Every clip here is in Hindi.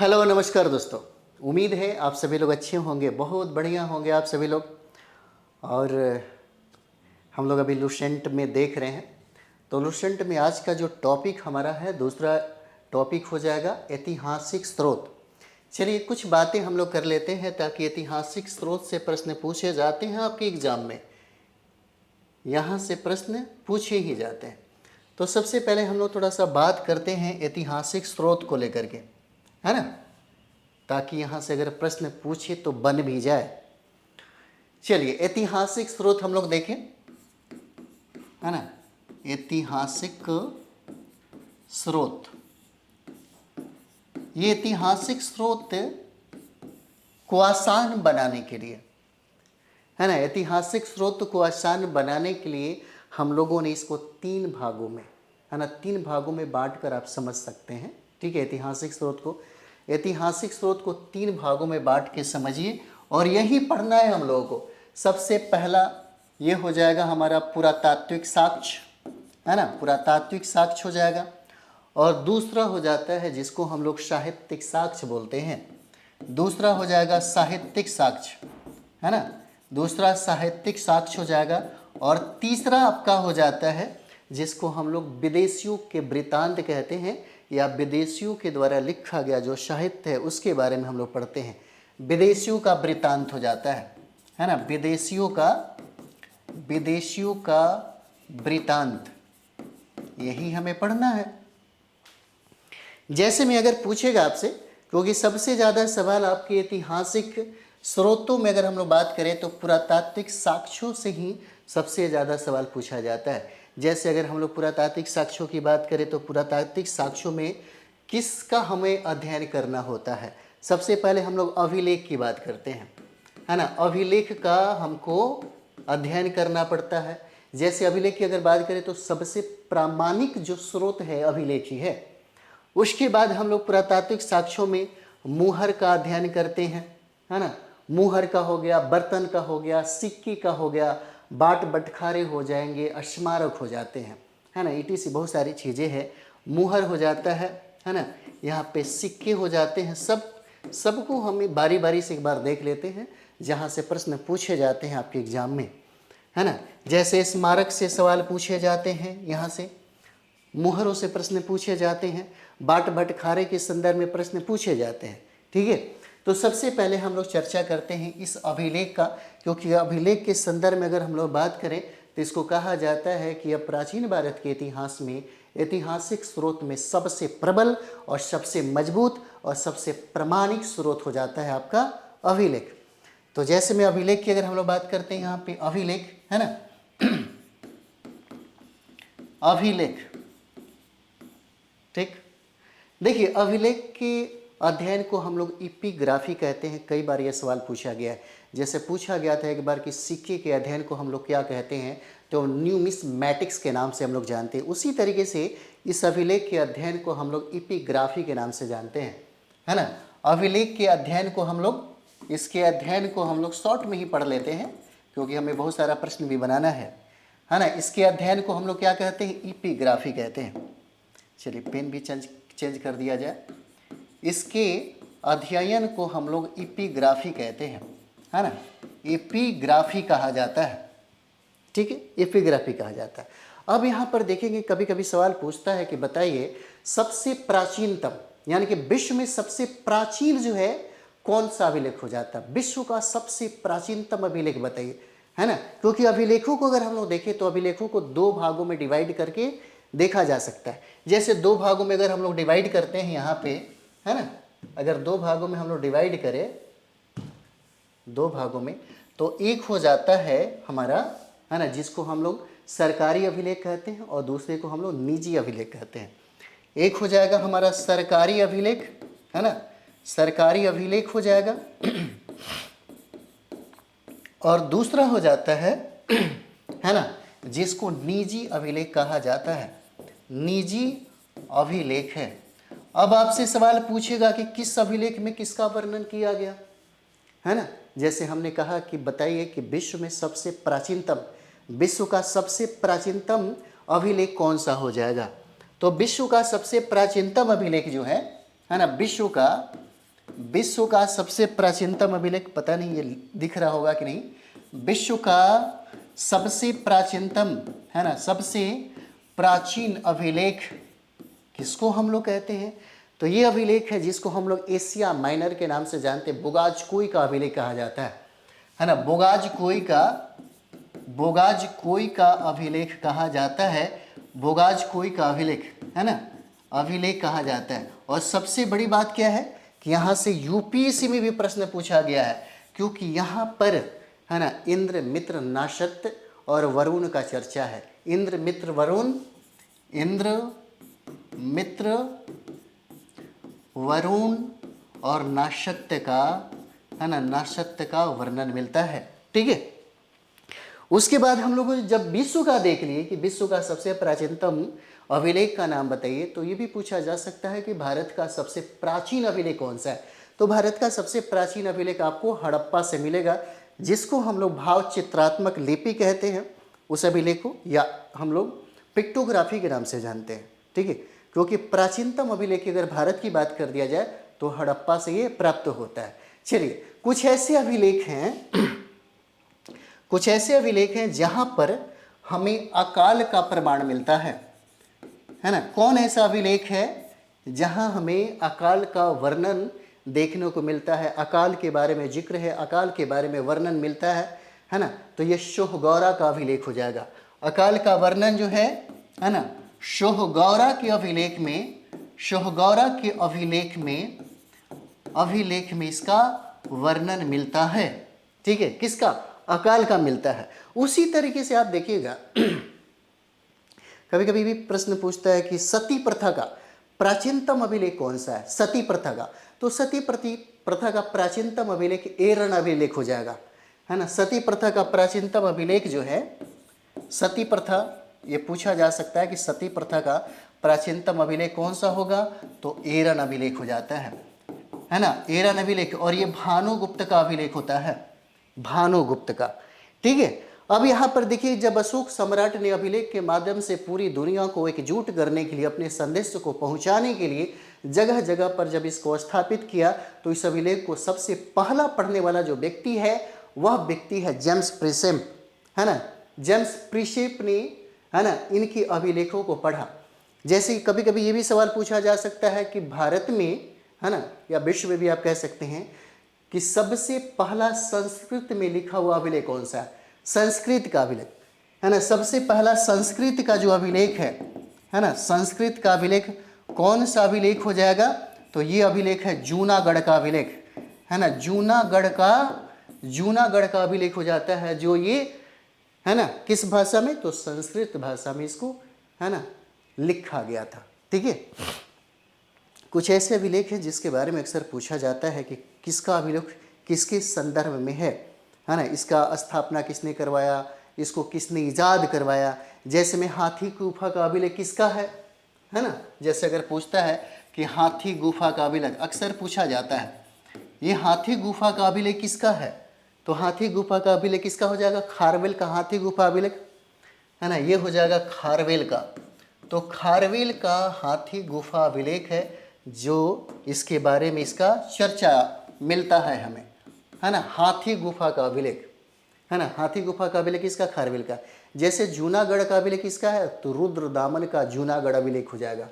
हेलो नमस्कार दोस्तों। उम्मीद है आप सभी लोग अच्छे होंगे, बहुत बढ़िया होंगे आप सभी लोग। और हम लोग अभी लुसेंट में देख रहे हैं, तो लुसेंट में आज का जो टॉपिक हमारा है, दूसरा टॉपिक हो जाएगा ऐतिहासिक स्रोत। चलिए कुछ बातें हम लोग कर लेते हैं ताकि ऐतिहासिक स्रोत से प्रश्न पूछे जाते हैं आपके एग्जाम में, यहाँ से प्रश्न पूछे ही जाते हैं। तो सबसे पहले हम लोग थोड़ा सा बात करते हैं ऐतिहासिक स्रोत को लेकर के, है ना, ताकि यहाँ से अगर प्रश्न पूछे तो बन भी जाए। चलिए ऐतिहासिक स्रोत हम लोग देखें, है ना। ऐतिहासिक स्रोत, ये ऐतिहासिक स्रोत को आसान बनाने के लिए, है ना, ऐतिहासिक स्रोत को आसान बनाने के लिए हम लोगों ने इसको तीन भागों में, है ना, तीन भागों में बांटकर आप समझ सकते हैं। ठीक है, ऐतिहासिक स्रोत को तीन भागों में बांट के समझिए और यही पढ़ना है हम लोगों को। सबसे पहला ये हो जाएगा हमारा पुरातात्विक साक्ष्य, है ना, पुरातात्विक साक्ष्य हो जाएगा। और दूसरा हो जाता है जिसको हम लोग साहित्यिक साक्ष्य बोलते हैं, दूसरा हो जाएगा साहित्यिक साक्ष्य, है ना, दूसरा साहित्यिक साक्ष्य हो जाएगा। और तीसरा आपका हो जाता है जिसको हम लोग विदेशियों के वृत्तांत कहते हैं, या विदेशियों के द्वारा लिखा गया जो साहित्य है उसके बारे में हम लोग पढ़ते हैं। विदेशियों का वृत्तांत हो जाता है ना, विदेशियों का वृत्तांत, यही हमें पढ़ना है। जैसे में अगर पूछेगा आपसे, क्योंकि सबसे ज़्यादा सवाल आपके ऐतिहासिक स्रोतों में अगर हम लोग बात करें तो पुरातात्विक साक्ष्यों से ही सबसे ज़्यादा सवाल पूछा जाता है। जैसे अगर हम लोग पुरातात्विक साक्ष्यों की बात करें तो पुरातात्विक साक्ष्यों में किसका हमें अध्ययन करना होता है? सबसे पहले हम लोग अभिलेख की बात करते हैं, है ना, अभिलेख का हमको अध्ययन करना पड़ता है। जैसे अभिलेख की अगर बात करें तो सबसे प्रामाणिक जो स्रोत है अभिलेख ही है। उसके बाद हम लोग पुरातात्विक साक्ष्यों में मुहर का अध्ययन करते हैं, है ना, मुहर का हो गया, बर्तन का हो गया, सिक्के का हो गया, बाट बटखारे हो जाएंगे, स्मारक हो जाते हैं, है ना, ईटीसी बहुत सारी चीज़ें हैं। मुहर हो जाता है ना, यहाँ पे सिक्के हो जाते हैं। सबको हमें बारी बारी से एक बार देख लेते हैं जहाँ से प्रश्न पूछे जाते हैं आपके एग्जाम में, है ना। जैसे स्मारक से सवाल पूछे जाते हैं, यहाँ से मुहरों से प्रश्न पूछे जाते हैं, बाट बटखारे के संदर्भ में प्रश्न पूछे जाते हैं। ठीक है, तो सबसे पहले हम लोग चर्चा करते हैं इस अभिलेख का, क्योंकि अभिलेख के संदर्भ में अगर हम लोग बात करें तो इसको कहा जाता है कि अब प्राचीन भारत के इतिहास में ऐतिहासिक स्रोत में सबसे प्रबल और सबसे मजबूत और सबसे प्रामाणिक स्रोत हो जाता है आपका अभिलेख। तो जैसे में अभिलेख की अगर हम लोग बात करते हैं, यहाँ पे अभिलेख, है ना, अभिलेख, ठीक। देखिए अभिलेख के अध्ययन को हम लोग इपिग्राफी कहते हैं। कई बार यह सवाल पूछा गया है, जैसे पूछा गया था एक बार कि सिक्के के अध्ययन को हम लोग क्या कहते हैं, तो न्यूमिस्मैटिक्स के नाम से हम लोग जानते हैं। उसी तरीके से इस अभिलेख के अध्ययन को हम लोग इपिग्राफी के नाम से जानते हैं, है ना। अभिलेख के अध्ययन को हम लोग, इसके अध्ययन को हम लोग शॉर्ट में ही पढ़ लेते हैं क्योंकि हमें बहुत सारा प्रश्न भी बनाना है ना। इसके अध्ययन को हम लोग क्या कहते हैं, इपिग्राफी कहते हैं। चलिए पेन भी चेंज कर दिया जाए। इसके अध्ययन को हम लोग इपिग्राफी कहते हैं, है ना, एपिग्राफी कहा जाता है। ठीक है, एपिग्राफी कहा जाता है। अब यहाँ पर देखेंगे कभी कभी सवाल पूछता है कि बताइए सबसे प्राचीनतम, यानी कि विश्व में सबसे प्राचीन जो है कौन सा अभिलेख हो जाता है, विश्व का सबसे प्राचीनतम अभिलेख बताइए, है ना। क्योंकि अभिलेखों को अगर हम लोग देखें तो अभिलेखों को दो भागों में डिवाइड करके देखा जा सकता है। जैसे दो भागों में अगर हम लोग डिवाइड करते हैं यहाँ पे, है ना, अगर दो भागों में हम लोग डिवाइड करें, दो भागों में, तो एक हो जाता है हमारा, है ना, जिसको हम लोग सरकारी अभिलेख कहते हैं और दूसरे को हम लोग निजी अभिलेख कहते हैं। एक हो जाएगा हमारा सरकारी अभिलेख, है ना, सरकारी अभिलेख हो जाएगा, और दूसरा हो जाता है ना, जिसको निजी अभिलेख कहा जाता है, निजी अभिलेख है। अब आपसे सवाल पूछेगा कि किस अभिलेख में किसका वर्णन किया गया, है ना। जैसे हमने कहा कि बताइए कि विश्व में सबसे प्राचीनतम, विश्व का सबसे प्राचीनतम अभिलेख कौन सा हो जाएगा, तो विश्व का सबसे प्राचीनतम अभिलेख जो है ना, विश्व का विश्व का सबसे प्राचीनतम अभिलेख, पता नहीं ये दिख रहा होगा कि नहीं, विश्व का सबसे प्राचीनतम, है ना, सबसे प्राचीन अभिलेख किसको हम लोग कहते हैं? तो ये अभिलेख है जिसको हम लोग एशिया माइनर के नाम से जानते हैं, बोगाजकोई का अभिलेख कहा जाता है ना। बोगाजकोई का अभिलेख कहा जाता है, बोगाजकोई का अभिलेख, है ना, अभिलेख कहा जाता है। और सबसे बड़ी बात क्या है कि यहाँ से यूपीएससी में भी प्रश्न पूछा गया है, क्योंकि यहाँ पर, है ना, इंद्र मित्र नाशक्त और वरुण का चर्चा है। इंद्र मित्र वरुण, इंद्र मित्र वरुण और नाशक्त का, है ना, नाशक्त का वर्णन मिलता है। ठीक है, उसके बाद हम लोग जब विश्व का देख लिए कि विश्व का सबसे प्राचीनतम अभिलेख का नाम बताइए, तो ये भी पूछा जा सकता है कि भारत का सबसे प्राचीन अभिलेख कौन सा है। तो भारत का सबसे प्राचीन अभिलेख आपको हड़प्पा से मिलेगा, जिसको हम लोग भाव चित्रात्मक लिपि कहते हैं, उस अभिलेख को, या हम लोग पिक्टोग्राफी के नाम से जानते हैं। ठीक है, क्योंकि प्राचीनतम अभिलेख अगर भारत की बात कर दिया जाए तो हड़प्पा से ये प्राप्त होता है। चलिए, कुछ ऐसे अभिलेख हैं जहाँ पर हमें अकाल का प्रमाण मिलता है ना। कौन ऐसा अभिलेख है जहाँ हमें अकाल का वर्णन देखने को मिलता है, अकाल के बारे में जिक्र है, अकाल के बारे में वर्णन मिलता है ना। तो ये शोहगौरा का अभिलेख हो जाएगा। अकाल का वर्णन जो है ना, शोहगौरा के अभिलेख में इसका वर्णन मिलता है। ठीक है, किसका? अकाल का मिलता है। उसी तरीके से आप देखिएगा कभी कभी भी प्रश्न पूछता है कि सती प्रथा का प्राचीनतम अभिलेख कौन सा है, सती प्रथा का। तो सती प्रथा का प्राचीनतम अभिलेख एरन अभिलेख हो जाएगा, है ना। सती प्रथा का प्राचीनतम अभिलेख जो है सती प्रथा, ये पूछा जा सकता है कि सती प्रथा का प्राचीनतम अभिलेख कौन सा होगा, तो एरन अभिलेख हो जाता है ना, एरन अभिलेख। और ये भानुगुप्त का अभिलेख होता है, भानुगुप्त का। ठीक है, अब यहाँ पर देखिए, जब अशोक सम्राट ने अभिलेख के माध्यम से पूरी दुनिया को एकजुट करने के लिए, अपने संदेश को पहुँचाने के लिए जगह जगह पर जब इसको स्थापित किया, तो इस अभिलेख को सबसे पहला पढ़ने वाला जो व्यक्ति है वह व्यक्ति है जेम्स प्रिसेप, है ना। जेम्स प्रिसेप ने, है ना, इनके अभिलेखों को पढ़ा। जैसे कभी कभी ये भी सवाल पूछा जा सकता है कि भारत में, है ना, या विश्व में भी आप कह सकते हैं कि सबसे पहला संस्कृत में लिखा हुआ अभिलेख कौन सा है, संस्कृत का अभिलेख, है ना। सबसे पहला संस्कृत का जो अभिलेख है ना, संस्कृत का अभिलेख कौन सा अभिलेख हो जाएगा, तो ये अभिलेख है जूनागढ़ का अभिलेख, है ना। जूनागढ़ का अभिलेख हो जाता है, जो ये, है ना, किस भाषा में, तो संस्कृत भाषा में इसको, है ना, लिखा गया था। ठीक है, कुछ ऐसे अभिलेख हैं जिसके बारे में अक्सर पूछा जाता है कि किसका अभिलेख किसके संदर्भ में है ना, इसका स्थापना किसने करवाया, इसको किसने ईजाद करवाया। जैसे में हाथी गुफा का अभिलेख किसका है ना। जैसे अगर पूछता है कि हाथी गुफा का अभिलेख, अक्सर पूछा जाता है ये हाथी गुफा का अभिलेख किसका है, तो हाथी गुफा का अभिलेख किसका हो जाएगा, खारवेल का हाथी गुफा अभिलेख, है ना, ये हो जाएगा खारवेल का। तो खारवेल का हाथी गुफा अभिलेख है जो इसके बारे में इसका चर्चा मिलता है हमें, है ना। हाथी गुफा का अभिलेख, है ना, हाथी गुफा का अभिलेख इसका खारवेल का। जैसे जूनागढ़ का अभिलेख किसका है, तो रुद्रदामन का जूनागढ़ अभिलेख हो जाएगा,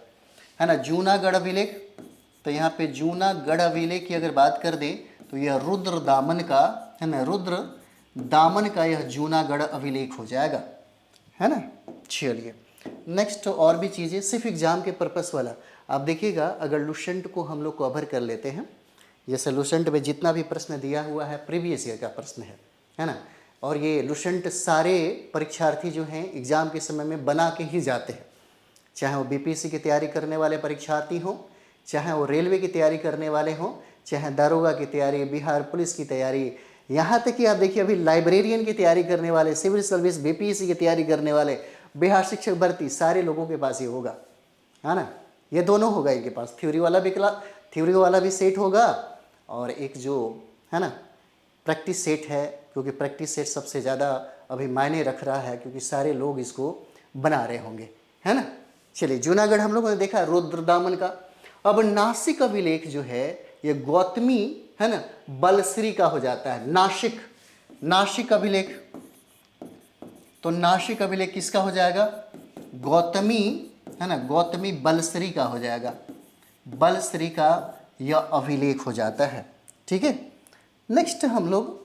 है ना। जूनागढ़ अभिलेख, तो यहाँ पे जूनागढ़ अभिलेख की अगर बात कर दें तो यह रुद्रदामन का, है ना, रुद्रदामन का यह जूनागढ़ अभिलेख हो जाएगा, है ना। चलिए नेक्स्ट, और भी चीज़ें सिर्फ एग्जाम के पर्पस वाला आप देखिएगा। अगर लुसेंट को हम लोग कवर कर लेते हैं, जैसे लुसेंट में जितना भी प्रश्न दिया हुआ है प्रीवियस ईयर का प्रश्न है ना, और ये लुसेंट सारे परीक्षार्थी जो हैं एग्ज़ाम के समय में बना के ही जाते हैं, चाहे वो बीपीएससी की तैयारी करने वाले परीक्षार्थी हों, चाहे वो रेलवे की तैयारी करने वाले हों, चाहे दारोगा की तैयारी, बिहार पुलिस की तैयारी, यहाँ तक कि आप देखिए अभी लाइब्रेरियन की तैयारी करने वाले, सिविल सर्विस बीपीएससी की तैयारी करने वाले, बिहार शिक्षक भर्ती, सारे लोगों के पास ये होगा, है ना। ये दोनों होगा इनके पास, थ्योरी वाला भी सेट होगा, और एक जो, है ना, प्रैक्टिस सेट है, क्योंकि प्रैक्टिस सेट सबसे ज़्यादा अभी मायने रख रहा है, क्योंकि सारे लोग इसको बना रहे होंगे, है ना। चलिए, जूनागढ़ हम लोगों ने देखा रुद्रदामन का। अब नासिक अभिलेख जो है ये गौतमी है ना बलश्री का हो जाता है। नासिक, नासिक अभिलेख, तो नासिक अभिलेख किसका हो जाएगा? गौतमी है ना, गौतमी बलश्री का हो जाएगा, बलश्री का यह अभिलेख हो जाता है। ठीक है, नेक्स्ट हम लोग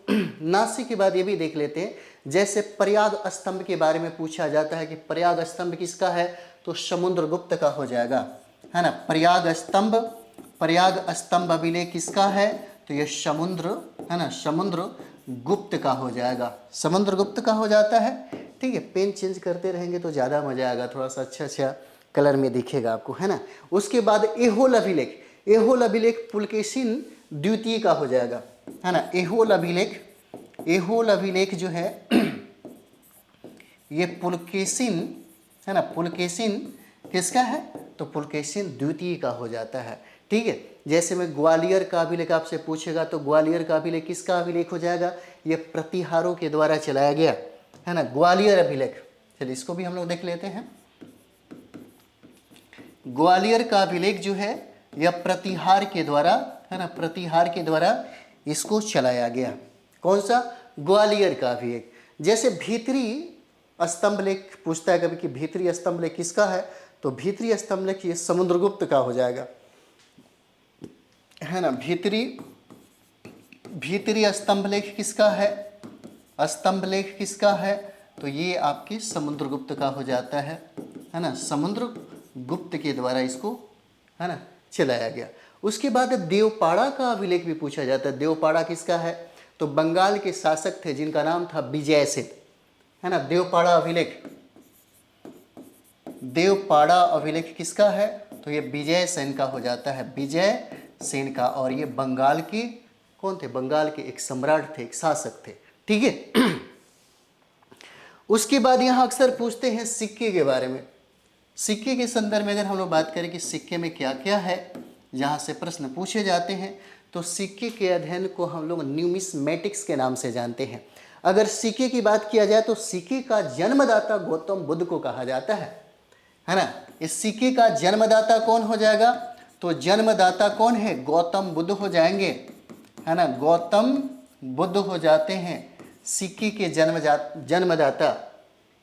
नासिक के बाद ये भी देख लेते हैं, जैसे प्रयाग स्तंभ के बारे में पूछा जाता है कि प्रयाग स्तंभ किसका है, तो समुद्रगुप्त का हो जाएगा, है ना। प्रयाग स्तंभ, प्रयाग स्तंभ अभिलेख किसका है, तो ये समुद्र है ना, समुद्रगुप्त का हो जाएगा, समुद्रगुप्त का हो जाता है। ठीक है, पेन चेंज करते रहेंगे तो ज़्यादा मजा आएगा, थोड़ा सा अच्छा अच्छा कलर में दिखेगा आपको, है ना। उसके बाद एहोल अभिलेख, एहोल अभिलेख पुलकेशिन द्वितीय का हो जाएगा, है ना। एहोल अभिलेख, एहोल अभिलेख जो है ये पुलकेशिन है ना, पुलकेशिन किसका है, तो पुलकेशिन द्वितीय का हो जाता है। ठीक है, जैसे में ग्वालियर का अभिलेख आपसे पूछेगा तो ग्वालियर का अभिलेख किसका अभिलेख हो जाएगा, ये प्रतिहारों के द्वारा चलाया गया, है ना, ग्वालियर अभिलेख। चलिए इसको भी हम लोग देख लेते हैं। ग्वालियर का अभिलेख जो है यह प्रतिहार के द्वारा, है ना, प्रतिहार के द्वारा इसको चलाया गया। कौन सा, ग्वालियर का अभिलेख। जैसे भीतरी स्तंभ लेख पूछता है कभी कि भीतरी स्तंभ लेख किसका है, तो भीतरी स्तंभ लेख ये समुद्रगुप्त का हो जाएगा, है ना। भीतरी स्तंभ लेख किसका है, स्तंभ लेख किसका है, तो ये आपके समुद्रगुप्त का हो जाता है ना, समुद्रगुप्त के द्वारा इसको, है ना, चलाया गया। उसके बाद देवपाड़ा का अभिलेख भी पूछा जाता है। देवपाड़ा किसका है, तो बंगाल के शासक थे जिनका नाम था विजय सेन, है ना। देवपाड़ा अभिलेख, देवपाड़ा अभिलेख किसका है, तो ये विजय सेन का हो जाता है, विजय सेन का। और ये बंगाल के कौन थे, बंगाल के एक सम्राट थे, एक शासक थे। ठीक है, उसके बाद यहाँ अक्सर पूछते हैं सिक्के के बारे में। सिक्के के संदर्भ में अगर हम लोग बात करें कि सिक्के में क्या क्या है, जहाँ से प्रश्न पूछे जाते हैं, तो सिक्के के अध्ययन को हम लोग न्यूमिस्मेटिक्स के नाम से जानते हैं। अगर सिक्के की बात किया जाए तो सिक्के का जन्मदाता गौतम बुद्ध को कहा जाता है ना। इस सिक्के का जन्मदाता कौन हो जाएगा, तो जन्मदाता कौन है, गौतम बुद्ध हो जाएंगे, है ना, गौतम बुद्ध हो जाते हैं सिक्के के जन्मदाता।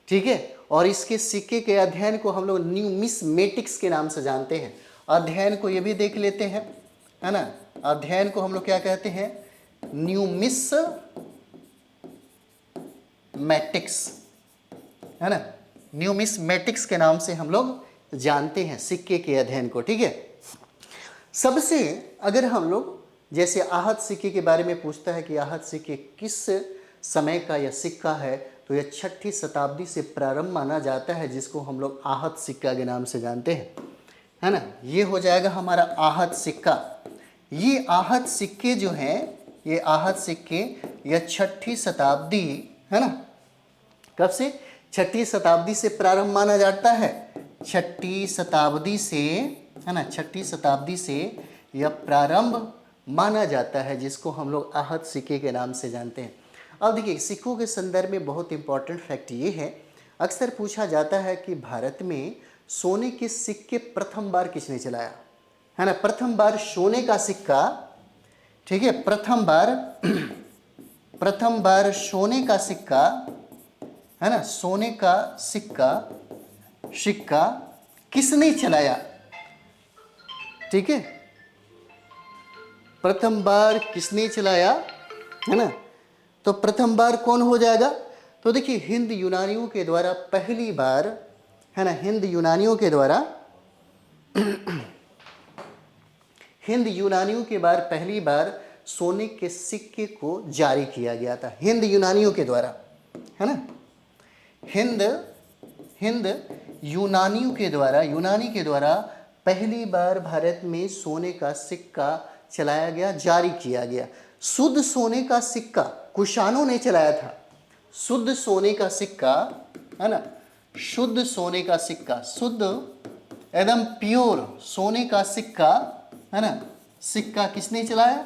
ठीक है, और इसके सिक्के के अध्ययन को हम लोग न्यूमिस्मेटिक्स के नाम से जानते हैं। अध्ययन को ये भी देख लेते हैं, है ना, अध्ययन को हम लोग क्या कहते हैं, न्यूमिस्मेटिक्स, है ना, न्यूमिस्मेटिक्स के नाम से हम लोग जानते हैं सिक्के के अध्ययन को। ठीक है, सबसे अगर हम लोग जैसे आहत सिक्के के बारे में पूछता है कि आहत सिक्के किस समय का यह सिक्का है, तो यह 6ठी शताब्दी से प्रारंभ माना जाता है, जिसको हम लोग आहत सिक्का के नाम से जानते हैं, है ना। ये हो जाएगा हमारा आहत सिक्का। ये आहत सिक्के जो हैं, ये आहत सिक्के यह 6ठी शताब्दी, है ना, कब से, 6ठी शताब्दी से प्रारंभ माना जाता है, 6ठी शताब्दी से, है ना, 6ठी शताब्दी से यह प्रारंभ माना जाता है, जिसको हम लोग आहत सिक्के के नाम से जानते हैं। अब देखिए सिक्कों के संदर्भ में बहुत इंपॉर्टेंट फैक्ट ये है, अक्सर पूछा जाता है कि भारत में सोने के सिक्के प्रथम बार किसने चलाया, है ना। प्रथम बार सोने का सिक्का, ठीक है, प्रथम बार सोने का सिक्का, है ना, सोने का सिक्का किसने चलाया, ठीक है, प्रथम बार किसने चलाया, है ना। तो प्रथम बार कौन हो जाएगा, तो देखिए हिंद यूनानियों के द्वारा पहली बार, है ना, हिंद यूनानियों के द्वारा पहली बार सोने के सिक्के को जारी किया गया था, हिंद यूनानियों के द्वारा, है ना। हिंद यूनानियों के द्वारा, यूनानी के द्वारा पहली बार भारत में सोने का सिक्का चलाया गया, जारी किया गया। शुद्ध सोने का सिक्का कुषाणों ने चलाया था, शुद्ध सोने का सिक्का, है ना, शुद्ध सोने का सिक्का, शुद्ध एकदम प्योर सोने का सिक्का, है ना, सिक्का किसने चलाया,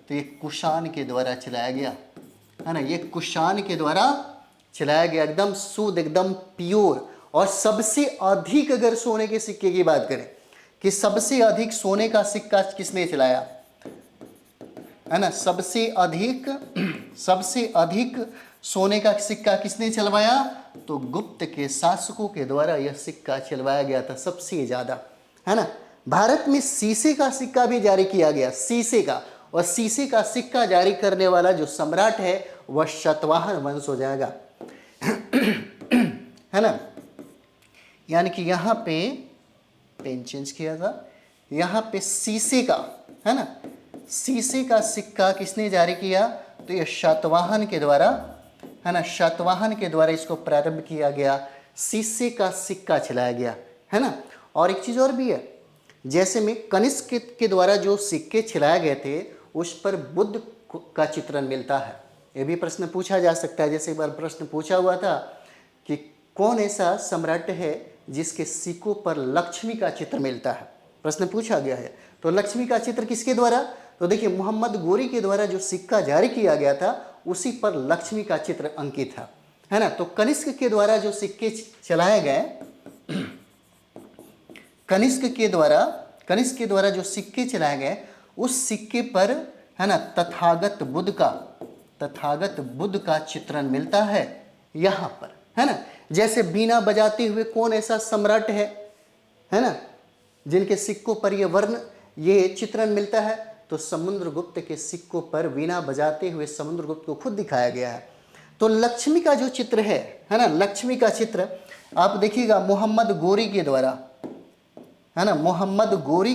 तो ये कुषाण के द्वारा चलाया गया, है ना, ये कुषाण के द्वारा चलाया गया, एकदम शुद्ध, एकदम प्योर। और सबसे अधिक अगर सोने के सिक्के की बात करें कि सबसे अधिक सोने का सिक्का किसने चलाया, है ना, सबसे अधिक सोने का सिक्का किसने चलवाया? तो गुप्त के शासकों के द्वारा यह सिक्का चलवाया गया था सबसे ज्यादा, है ना। भारत में शीशे का सिक्का भी जारी किया गया, शीशे का, और शीशे का सिक्का जारी करने वाला जो सम्राट है वह शतवाहन वंश हो जाएगा, है ना। यानी कि यहाँ पे पेन चेंज किया था, यहाँ पे शीशे का, है ना, शीशे का सिक्का किसने जारी किया? तो ये शातवाहन के द्वारा, है ना, शातवाहन के द्वारा इसको प्रारंभ किया गया, शीशे का सिक्का चलाया गया, है ना। और एक चीज और भी है, जैसे में कनिष्क के द्वारा जो सिक्के चलाए गए थे उस पर बुद्ध का चित्रण मिलता है। ये भी प्रश्न पूछा जा सकता है, जैसे एक बार प्रश्न पूछा हुआ था कि कौन ऐसा सम्राट है जिसके सिक्कों पर लक्ष्मी का चित्र मिलता है, प्रश्न पूछा गया है। तो लक्ष्मी का चित्र किसके द्वारा? तो देखिए मोहम्मद गोरी के द्वारा जो सिक्का जारी किया गया था उसी पर लक्ष्मी का चित्र अंकित था, है ना। तो कनिष्क के द्वारा जो सिक्के चलाए गए, कनिष्क के द्वारा जो सिक्के चलाए गए उस सिक्के पर, है ना, तथागत बुद्ध का चित्रण मिलता है यहाँ पर, है ना। जैसे बीना बजाते हुए कौन ऐसा सम्राट है ना, जिनके सिक्कों पर ये चित्रण मिलता है? तो समुद्रगुप्त के सिक्कों पर वीणा बजाते हुए समुद्रगुप्त को खुद दिखाया गया है। तो लक्ष्मी का जो चित्र है ना, लक्ष्मी का चित्र आप देखिएगा मोहम्मद गोरी के द्वारा, है ना, मोहम्मद गोरी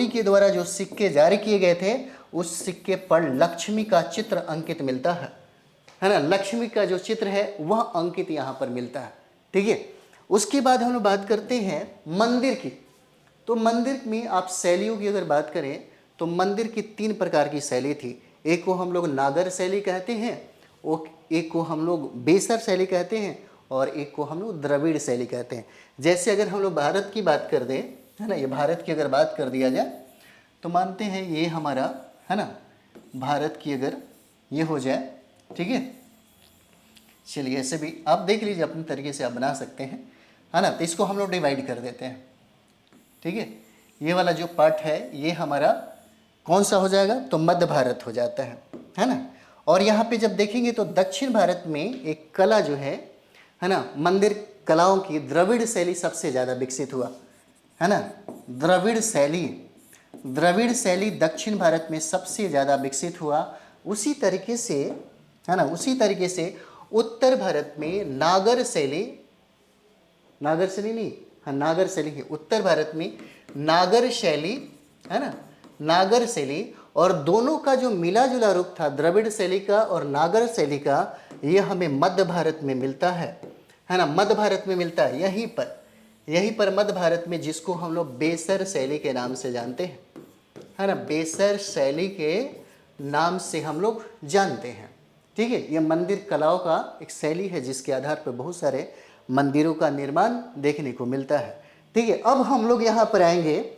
के द्वारा जो सिक्के जारी किए गए थे उस सिक्के पर लक्ष्मी का चित्र अंकित मिलता है ना। लक्ष्मी का जो चित्र है वह अंकित यहाँ पर मिलता है, ठीक है। उसके बाद हम लोग बात करते हैं मंदिर की। तो मंदिर में आप शैलियों की अगर बात करें तो मंदिर की 3 प्रकार की शैली थी। एक को हम लोग नागर शैली कहते हैं, एक को हम लोग बेसर शैली कहते हैं, और एक को हम लोग द्रविड़ शैली कहते हैं। जैसे अगर हम लोग भारत की बात कर दें, है ना, ये भारत की अगर बात कर दिया जाए तो मानते हैं ये हमारा, है ना, भारत की अगर ये हो जाए, ठीक है। चलिए ऐसे भी आप देख लीजिए, अपने तरीके से आप बना सकते हैं, है ना। तो इसको हम लोग डिवाइड कर देते हैं, ठीक है। ये वाला जो पार्ट है ये हमारा कौन सा हो जाएगा? तो मध्य भारत हो जाता है ना। और यहाँ पे जब देखेंगे तो दक्षिण भारत में एक कला जो है ना, मंदिर कलाओं की द्रविड़ शैली सबसे ज़्यादा विकसित हुआ, है ना। द्रविड़ शैली दक्षिण भारत में सबसे ज़्यादा विकसित हुआ। उसी तरीके से, है ना, उसी तरीके से उत्तर भारत में नागर शैली नहीं, हाँ नागर शैली है। उत्तर भारत में नागर शैली, है ना, नागर शैली, और दोनों का जो मिला जुला रूप था द्रविड़ शैली का और नागर शैली का, ये हमें मध्य भारत में मिलता है ना, मध्य भारत में मिलता है। यहीं पर मध्य भारत में, जिसको हम लोग बेसर शैली के नाम से जानते हैं, है ना, बेसर शैली के नाम से हम लोग जानते हैं, ठीक है। ये मंदिर कलाओं का एक शैली है जिसके आधार पर बहुत सारे मंदिरों का निर्माण देखने को मिलता है, ठीक है। अब हम लोग यहाँ पर आएंगे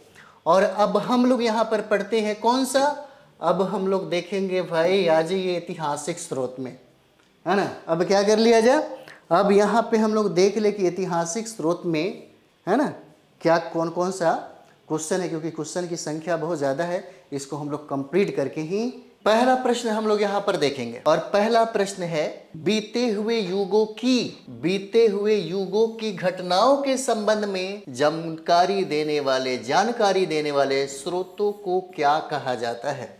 और अब हम लोग यहाँ पर पढ़ते हैं कौन सा? अब हम लोग देखेंगे भाई आज ये ऐतिहासिक स्रोत में, है ना। अब क्या कर लिया जाए, अब यहाँ पे हम लोग देख ले कि ऐतिहासिक स्रोत में, है ना, क्या कौन कौन सा क्वेश्चन है, क्योंकि क्वेश्चन की संख्या बहुत ज़्यादा है, इसको हम लोग कंप्लीट करके ही पहला प्रश्न हम लोग यहाँ पर देखेंगे। और पहला प्रश्न है, बीते हुए युगों की घटनाओं के संबंध में जानकारी देने वाले स्रोतों को क्या कहा जाता है?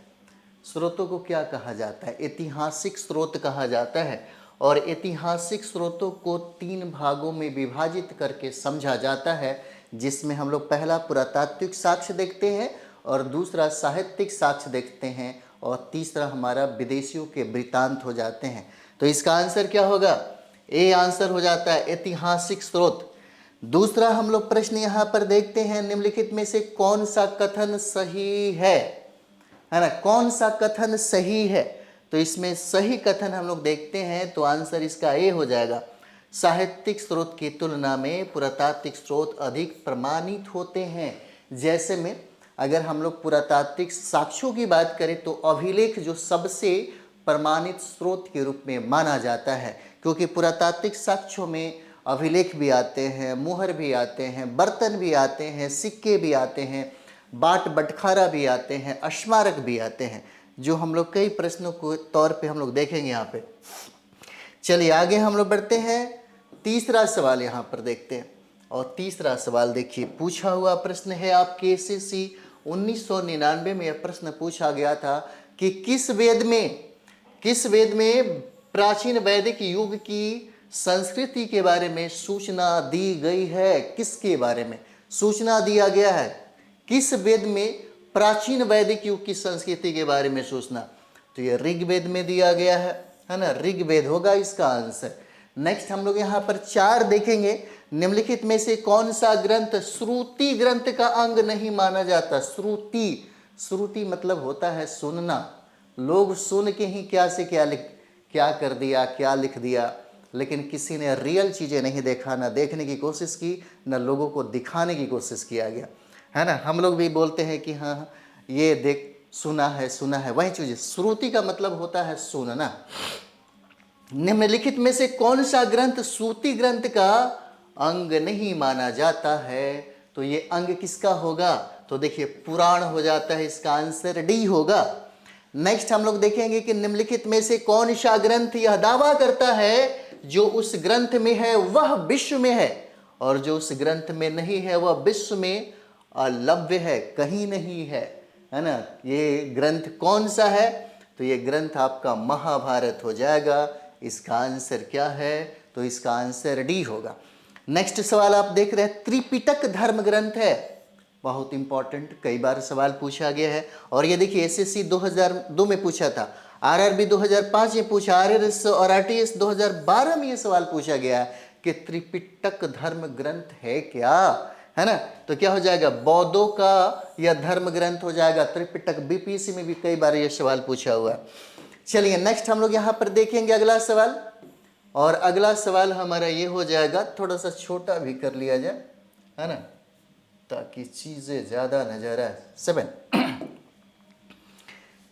स्रोतों को क्या कहा जाता है? ऐतिहासिक स्रोत कहा जाता है। और ऐतिहासिक स्रोतों को 3 भागों में विभाजित करके समझा जाता है, जिसमें हम लोग पहला पुरातात्विक साक्ष्य देखते हैं, और दूसरा साहित्यिक साक्ष्य देखते हैं, और तीसरा हमारा विदेशियों के वृत्तांत हो जाते हैं। तो इसका आंसर क्या होगा? ए आंसर हो जाता है ऐतिहासिक स्रोत। दूसरा हम लोग प्रश्न यहाँ पर देखते हैं, निम्नलिखित में से कौन सा कथन सही है ना, कौन सा कथन सही है? तो इसमें सही कथन हम लोग देखते हैं, तो आंसर इसका ए हो जाएगा। साहित्यिक स्रोत की तुलना में पुरातात्विक स्रोत अधिक प्रमाणित होते हैं। जैसे में अगर हम लोग पुरातात्विक साक्ष्यों की बात करें तो अभिलेख जो सबसे प्रमाणित स्रोत के रूप में माना जाता है, क्योंकि पुरातात्विक साक्ष्यों में अभिलेख भी आते हैं, मुहर भी आते हैं, बर्तन भी आते हैं, सिक्के भी आते हैं, बाट बटखारा भी आते हैं, अश्मारक भी आते हैं, जो हम लोग कई प्रश्नों को तौर पे हम लोग देखेंगे यहाँ पे। चलिए आगे हम लोग बढ़ते हैं, तीसरा सवाल यहाँ पर देखते हैं। और तीसरा सवाल देखिए, पूछा हुआ प्रश्न है आपके एसएससी 1999 में। यह प्रश्न पूछा गया था कि किस वेद में प्राचीन वैदिक युग की संस्कृति के बारे में सूचना दी गई है? किसके बारे में सूचना दिया गया है? किस वेद में प्राचीन वैदिक युग की संस्कृति के बारे में सूचना? तो ये ऋग्वेद में दिया गया है ना, ऋग्वेद होगा इसका आंसर। नेक्स्ट हम लोग यहाँ पर 4 देखेंगे, निम्नलिखित में से कौन सा ग्रंथ श्रुति ग्रंथ का अंग नहीं माना जाता? श्रुति मतलब होता है सुनना। लोग सुन के ही क्या से क्या कर दिया, क्या लिख दिया, लेकिन किसी ने रियल चीज़ें नहीं देखा, ना देखने की कोशिश की, ना लोगों को दिखाने की कोशिश किया गया, है ना। हम लोग भी बोलते हैं कि हाँ ये देख, सुना है, वही चीज़। श्रुति का मतलब होता है सुनना। निम्नलिखित में से कौन सा ग्रंथ श्रुति ग्रंथ का अंग नहीं माना जाता है? तो ये अंग किसका होगा? तो देखिए पुराण हो जाता है, इसका आंसर डी होगा। नेक्स्ट हम लोग देखेंगे कि निम्नलिखित में से कौन सा ग्रंथ यह दावा करता है जो उस ग्रंथ में है वह विश्व में है, और जो उस ग्रंथ में नहीं है वह विश्व में अलभ्य है, कहीं नहीं है ना। ये ग्रंथ कौन सा है? तो ये ग्रंथ आपका महाभारत हो जाएगा। इसका आंसर क्या है? तो इसका आंसर डी होगा। नेक्स्ट सवाल आप देख रहे हैं, त्रिपिटक धर्म ग्रंथ है, बहुत इंपॉर्टेंट, कई बार सवाल पूछा गया है। और ये देखिए एसएससी 2002 में पूछा था, आरआरबी 2005 में पूछा, आरआरएस और आरटीएस 2012 में ये सवाल पूछा गया कि त्रिपिटक धर्म ग्रंथ है क्या, है ना। तो क्या हो जाएगा? बौद्धों का यह धर्म ग्रंथ हो जाएगा त्रिपिटक। बीपीएससी में भी कई बार ये सवाल पूछा हुआ है। चलिए नेक्स्ट हम लोग यहाँ पर देखेंगे अगला सवाल, और अगला सवाल हमारा ये हो जाएगा, थोड़ा सा छोटा भी कर लिया जाए, है ना, ताकि चीजें ज्यादा नजर आए। 7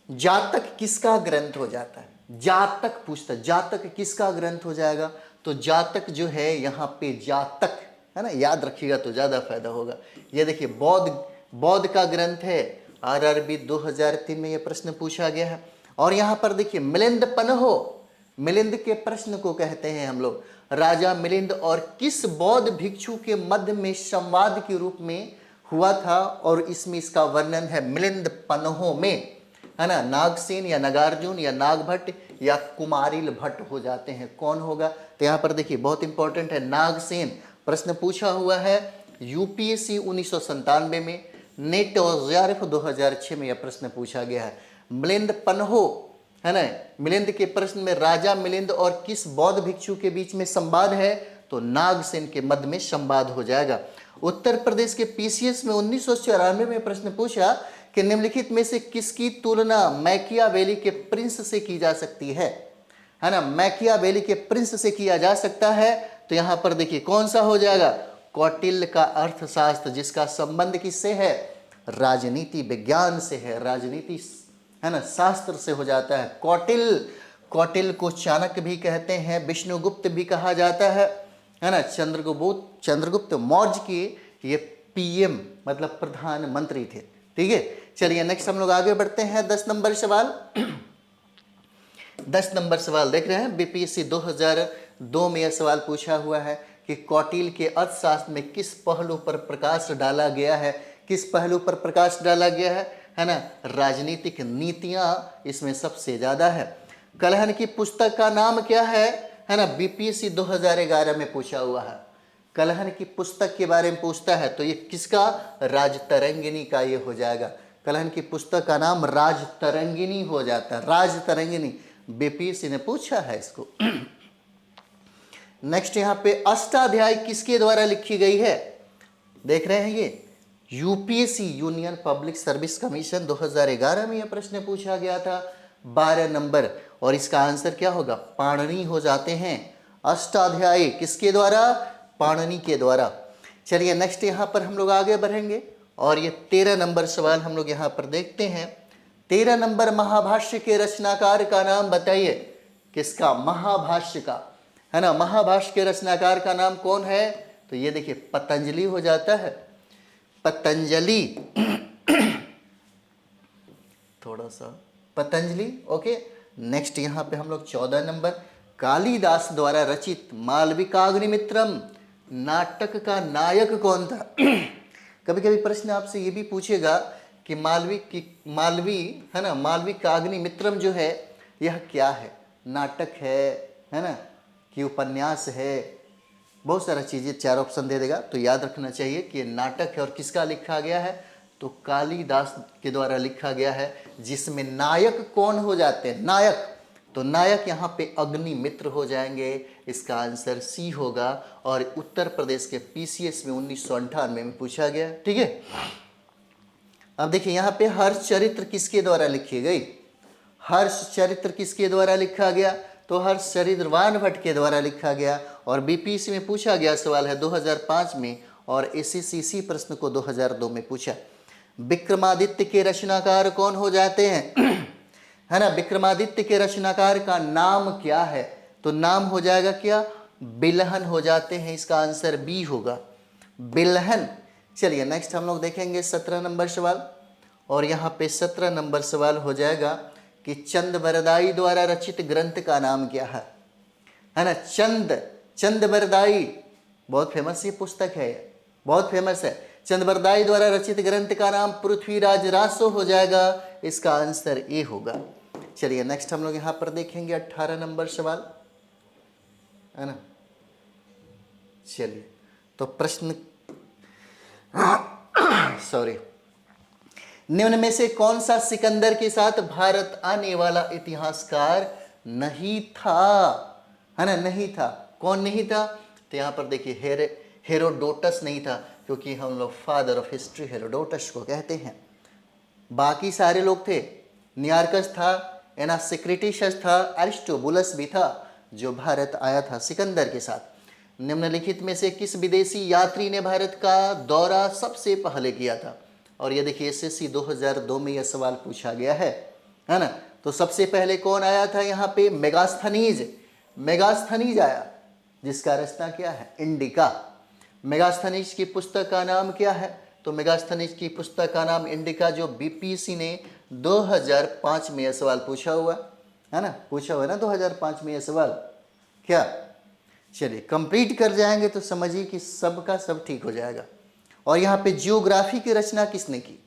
जातक किसका ग्रंथ हो जाता है? जातक पूछता है, जातक किसका ग्रंथ हो जाएगा? तो जातक जो है यहाँ पे जातक, है ना, याद रखिएगा तो ज्यादा फायदा होगा। ये देखिए बौद्ध का ग्रंथ है, आरआरबी 2003 में ये प्रश्न पूछा गया है। और यहाँ पर देखिए मिलिंद पन्हो, मिलिंद के प्रश्न को कहते हैं हम लोग। राजा मिलिंद और किस बौद्ध भिक्षु के मध्य में संवाद के रूप में हुआ था, और इसमें इसका वर्णन है मिलिंद पन्हो में, है ना। नागसेन या नागार्जुन या नागभट्ट या कुमारिल भट्ट हो जाते हैं, कौन होगा? तो यहाँ पर देखिए बहुत इंपॉर्टेंट है, नागसेन प्रश्न पूछा हुआ है यूपीएससी 1997 में, नेट और जेआरएफ 2006 में यह प्रश्न पूछा गया है। मिलिंद पन्हो, है ना, मिलिंद के प्रश्न में राजा मिलिंद और किस बौद्ध भिक्षु के बीच में संवाद है? तो नागसेन के मध्य में संवाद हो जाएगा। उत्तर प्रदेश के पीसीएस में 1994 में प्रश्न पूछा कि निम्नलिखित में से किसकी तुलना मैकियावेली के प्रिंस से की जा सकती है ना। मैकियावेली के प्रिंस से किया जा सकता है, तो यहाँ पर देखिए कौन सा हो जाएगा? कौटिल्य का अर्थशास्त्र, जिसका संबंध किससे है? राजनीति विज्ञान से है, राजनीति, है ना, शास्त्र से हो जाता है। कौटिल्य को चाणक्य भी कहते हैं, विष्णुगुप्त भी कहा जाता है ना। चंद्रगुप्त मौर्य के ये पीएम मतलब प्रधानमंत्री थे। ठीक है, चलिए नेक्स्ट हम लोग आगे बढ़ते हैं। 10 नंबर सवाल 10 नंबर सवाल देख रहे हैं, बीपीएससी 2002 में यह सवाल पूछा हुआ है कि कौटिल्य के अर्थशास्त्र में किस पहलू पर प्रकाश डाला गया है? किस पहलू पर प्रकाश डाला गया है ना? राजनीतिक नीतियां इसमें सबसे ज्यादा है। कलहन की पुस्तक का नाम क्या है ना? बीपीएससी 2011 में पूछा हुआ है। कलहन की पुस्तक के बारे में पूछता है, तो ये किसका? राजतरंगिणी का ये हो जाएगा। कलहन की पुस्तक का नाम राजतरंगिणी हो जाता है, राजतरंगिणी, बीपीएससी ने पूछा है इसको। नेक्स्ट यहाँ पे अष्टाध्यायी किसके द्वारा लिखी गई है? देख रहे हैं ये UPSC union public service commission 2011 में यह प्रश्न पूछा गया था, 12 नंबर, और इसका आंसर क्या होगा? पाणिनि हो जाते हैं। अष्टाध्यायी किसके द्वारा? पाणिनि के द्वारा। चलिए नेक्स्ट यहाँ पर हम लोग आगे बढ़ेंगे, और ये 13 नंबर सवाल हम लोग यहाँ पर देखते हैं। 13 नंबर, महाभाष्य के रचनाकार का नाम बताइए। किसका? महाभाष्य का, है ना। महाभाष्य के रचनाकार का नाम कौन है? तो ये देखिए पतंजलि हो जाता है, पतंजलि। थोड़ा सा पतंजलि। ओके, नेक्स्ट यहाँ पे हम लोग 14 नंबर, कालिदास द्वारा रचित मालविकाग्निमित्रम नाटक का नायक कौन था? कभी कभी प्रश्न आपसे ये भी पूछेगा कि मालवी है ना, मालविकाग्निमित्रम जो है यह क्या है? नाटक है ना, कि उपन्यास है? बहुत सारा चीज़ें, 4 ऑप्शन दे देगा, तो याद रखना चाहिए कि ये नाटक है। और किसका लिखा गया है? तो कालिदास के द्वारा लिखा गया है, जिसमें नायक कौन हो जाते हैं? नायक, तो नायक यहाँ पे अग्निमित्र हो जाएंगे। इसका आंसर सी होगा। और उत्तर प्रदेश के पीसीएस में 1998 में पूछा गया। ठीक है, अब देखिए यहाँ पे हर्ष चरित्र किसके द्वारा लिखी गई? हर्ष चरित्र किसके द्वारा लिखा गया? तो हर्ष चरित्र वान भट्ट के द्वारा लिखा गया। और बीपीएससी में पूछा गया सवाल है 2005 में, और एसएससी प्रश्न को 2002 में पूछा। विक्रमादित्य के रचनाकार कौन हो जाते हैं? है ना, विक्रमादित्य के रचनाकार का नाम क्या है? तो नाम हो जाएगा क्या? बिलहन हो जाते हैं। इसका आंसर बी होगा, बिलहन। चलिए नेक्स्ट हम लोग देखेंगे 17 नंबर सवाल। और यहाँ पे 17 नंबर सवाल हो जाएगा कि चंदबरदाई द्वारा रचित ग्रंथ का नाम क्या है ना? चंदबरदाई बहुत फेमस ये पुस्तक है, बहुत फेमस है। चंदबरदाई द्वारा रचित ग्रंथ का नाम पृथ्वीराज रासो हो जाएगा। इसका आंसर ए होगा। चलिए नेक्स्ट हम लोग यहाँ पर देखेंगे 18 नंबर सवाल, है ना। चलिए तो प्रश्न सॉरी, निम्न में से कौन सा सिकंदर के साथ भारत आने वाला इतिहासकार नहीं था? है ना, नहीं था। कौन नहीं था? तो यहाँ पर देखिए हेरोडोटस नहीं था, क्योंकि हम लोग फादर ऑफ हिस्ट्री हेरोडोटस को कहते हैं। बाकी सारे लोग थे, नियार्कस था, एनासिक्रिटिशस था, अरिस्टोबुलस भी था, जो भारत आया था सिकंदर के साथ। निम्नलिखित में से किस विदेशी यात्री ने भारत का दौरा सबसे पहले किया था? और ये देखिए एसएससी 2002 में यह सवाल पूछा गया है ना। तो सबसे पहले कौन आया था यहाँ पे? मेगास्थनीज आया, जिसका रचना क्या है? इंडिका। मेगास्थनीज की पुस्तक का नाम क्या है? तो मेगास्थनीज की पुस्तक का नाम इंडिका, जो बीपीएससी ने 2005 में यह सवाल पूछा हुआ है ना, पूछा हुआ है ना 2005 में यह सवाल। क्या? चलिए कंप्लीट कर जाएंगे तो समझिए कि सबका सब ठीक हो जाएगा। और यहाँ पे जियोग्राफी की रचना किसने की?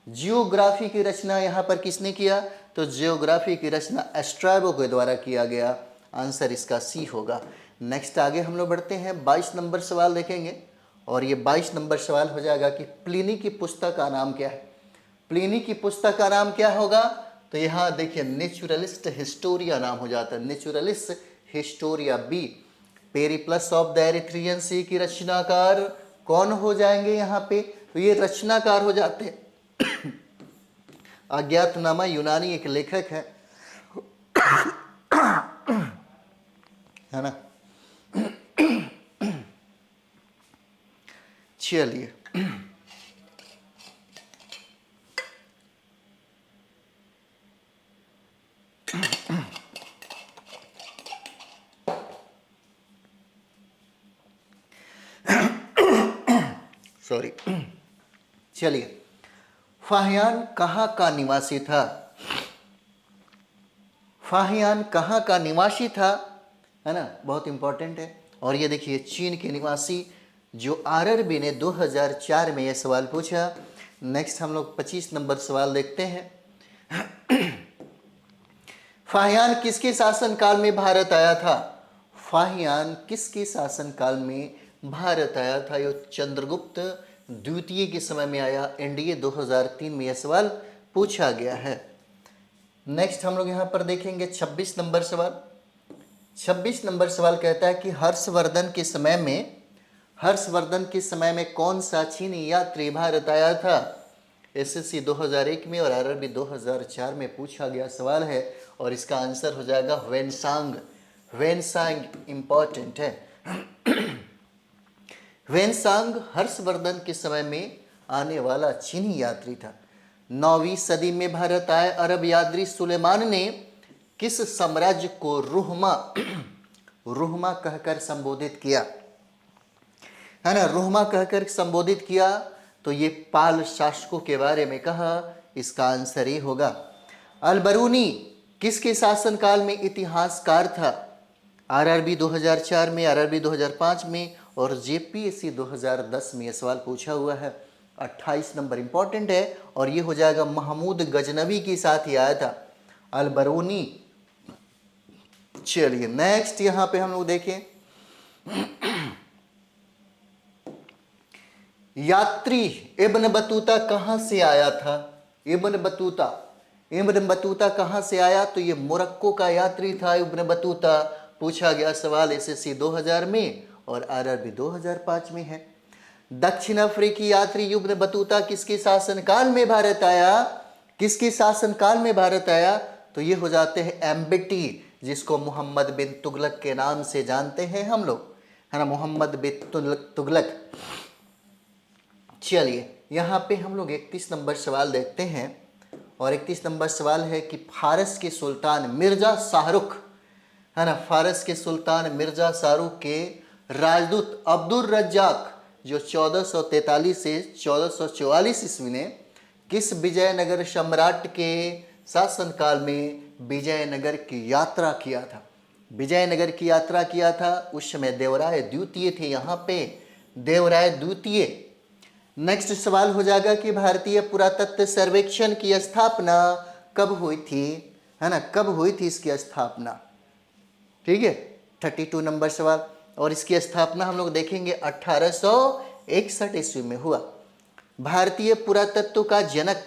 जियोग्राफी की रचना यहाँ पर किसने किया? तो जियोग्राफी की रचना एस्ट्रैबो के द्वारा किया गया। आंसर इसका सी होगा। नेक्स्ट आगे हम लोग बढ़ते हैं, 22 नंबर सवाल देखेंगे। और ये 22 नंबर सवाल हो जाएगा कि प्लिनी की पुस्तक का नाम क्या है? प्लिनी की पुस्तक का नाम क्या होगा? तो यहाँ देखिए नेचुरलिस्ट हिस्टोरिया नाम हो जाता है, नेचुरलिस्ट हिस्टोरिया बी। Periplus of the Erythraean Sea की रचनाकार कौन हो जाएंगे यहाँ पे? तो ये रचनाकार हो जाते हैं अज्ञातनामा, यूनानी एक लेखक है ना। चलिए सॉरी, चलिए फाहियान कहाँ का निवासी था? फाहियान कहाँ का निवासी था, है ना, बहुत इंपॉर्टेंट है। और ये देखिए चीन के निवासी, जो आरआरबी ने 2004 में यह सवाल पूछा। नेक्स्ट हम लोग 25 नंबर सवाल देखते हैं। फाहियान किसके शासनकाल में भारत आया था? फाहियान किसके शासनकाल में भारत आया था? ये चंद्रगुप्त द्वितीय के समय में आया। एनडीए 2003 में यह सवाल पूछा गया है। नेक्स्ट हम लोग यहाँ पर देखेंगे 26 नंबर सवाल। 26 नंबर सवाल कहता है कि हर्षवर्धन के समय में कौन सा चीनी यात्री भारत आया था? एसएससी 2001 में और आरआरबी 2004 में पूछा गया सवाल है। और इसका आंसर हो जाएगा वेनसांग। वेनसांग इंपॉर्टेंट है। वेनसांग हर्षवर्धन के समय में आने वाला चीनी यात्री था। 9वीं सदी में भारत आए अरब यात्री सुलेमान ने किस साम्राज्य को रुहमा कहकर संबोधित किया? है ना, रुहमा कहकर संबोधित किया। तो ये पाल शासकों के बारे में कहा, इसका आंसर ये होगा। अल-बरूनी किसके शासनकाल में इतिहासकार था? आरआरबी 2004 में, आरआरबी 2005 में और जेपीएससी 2010 में ये सवाल पूछा हुआ है। 28 नंबर इंपॉर्टेंट है और ये हो जाएगा महमूद गजनवी के साथ ही आया था अल-बरूनी। चलिए नेक्स्ट यहां पे हम लोग देखें, यात्री इब्न बतूता कहां से आया था? इब्न बतूता कहां से आया? तो ये मोरक्को का यात्री था इब्न बतूता। पूछा गया सवाल एसएससी 2000 में और आरआरबी 2005 में है। दक्षिण अफ्रीकी यात्री इब्न बतूता किसके शासनकाल में भारत आया? किसके शासनकाल में भारत आया? तो ये हो जाते हैं एम्बिटी, जिसको मोहम्मद बिन तुगलक के नाम से जानते हैं हम लोग, है ना, मोहम्मद बिन तुगलक। चलिए यहाँ पे हम लोग 31 नंबर सवाल देखते हैं और 31 नंबर सवाल है कि फारस के सुल्तान मिर्जा शाहरुख, है ना, फारस के सुल्तान मिर्जा शाहरुख के राजदूत अब्दुल रज्जाक जो 1443 से 1444 ईस्वी ने किस विजयनगर सम्राट के शासनकाल में विजयनगर की यात्रा किया था? विजयनगर की यात्रा किया था, उस समय देवराय द्वितीय थे यहाँ पे, देवराय द्वितीय। नेक्स्ट सवाल हो जाएगा कि भारतीय पुरातत्व सर्वेक्षण की स्थापना कब हुई थी? है ना, कब हुई थी इसकी स्थापना? ठीक है, 32 नंबर सवाल। और इसकी स्थापना हम लोग देखेंगे 1861 ईस्वी में हुआ। भारतीय पुरातत्व का जनक,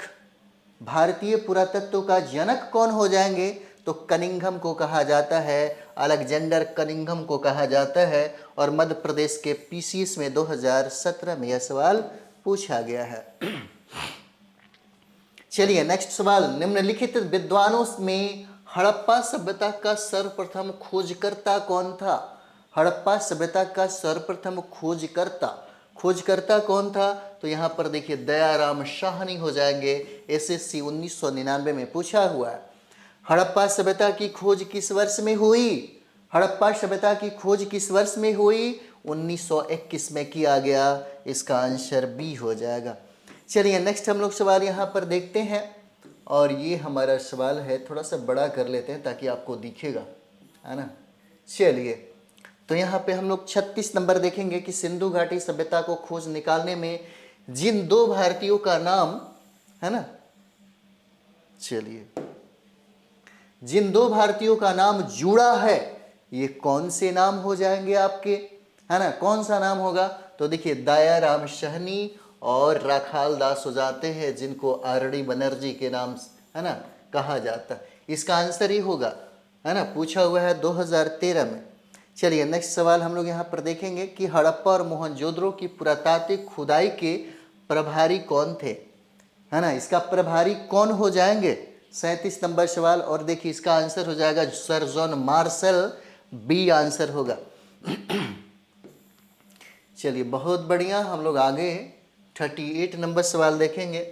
भारतीय पुरातत्व का जनक कौन हो जाएंगे? तो कनिंघम को कहा जाता है, अलेक्जेंडर कनिंघम को कहा जाता है। और मध्य प्रदेश के पीसीएस में 2017 में यह सवाल पूछा गया है। चलिए नेक्स्ट सवाल, निम्नलिखित विद्वानों में हड़प्पा सभ्यता का सर्वप्रथम खोजकर्ता कौन था? हड़प्पा सभ्यता का सर्वप्रथम खोजकर्ता कौन था? तो यहाँ पर देखिए दयाराम साहनी हो जाएंगे। एसएससी 1999 में पूछा हुआ है। हड़प्पा सभ्यता की खोज किस वर्ष में हुई? हड़प्पा सभ्यता की खोज किस वर्ष में हुई? 1921 में किया गया। इसका आंसर बी हो जाएगा। चलिए नेक्स्ट हम लोग सवाल यहाँ पर देखते हैं और ये हमारा सवाल है, थोड़ा सा बड़ा कर लेते हैं ताकि आपको दिखेगा, है ना। चलिए तो यहाँ पे हम लोग 36 नंबर देखेंगे कि सिंधु घाटी सभ्यता को खोज निकालने में जिन दो भारतीयों का नाम, है ना, चलिए जिन दो भारतीयों का नाम जुड़ा है ये कौन से नाम हो जाएंगे आपके, है ना, कौन सा नाम होगा? तो देखिए दयाराम साहनी और राखाल दास हो जाते हैं, जिनको आरडी बनर्जी के नाम, है ना, कहा जाता है। इसका आंसर ही होगा, है ना, पूछा हुआ है 2013 में। चलिए नेक्स्ट सवाल हम लोग यहाँ पर देखेंगे कि हड़प्पा और मोहनजोदड़ो की पुरातात्विक खुदाई के प्रभारी कौन थे, है ना, इसका प्रभारी कौन हो जाएंगे? 37 नंबर सवाल। और देखिए इसका आंसर हो जाएगा sir John Marshall, B answer होगा। चलिए बहुत बढ़िया, हम लोग आगे 38 नंबर सवाल देखेंगे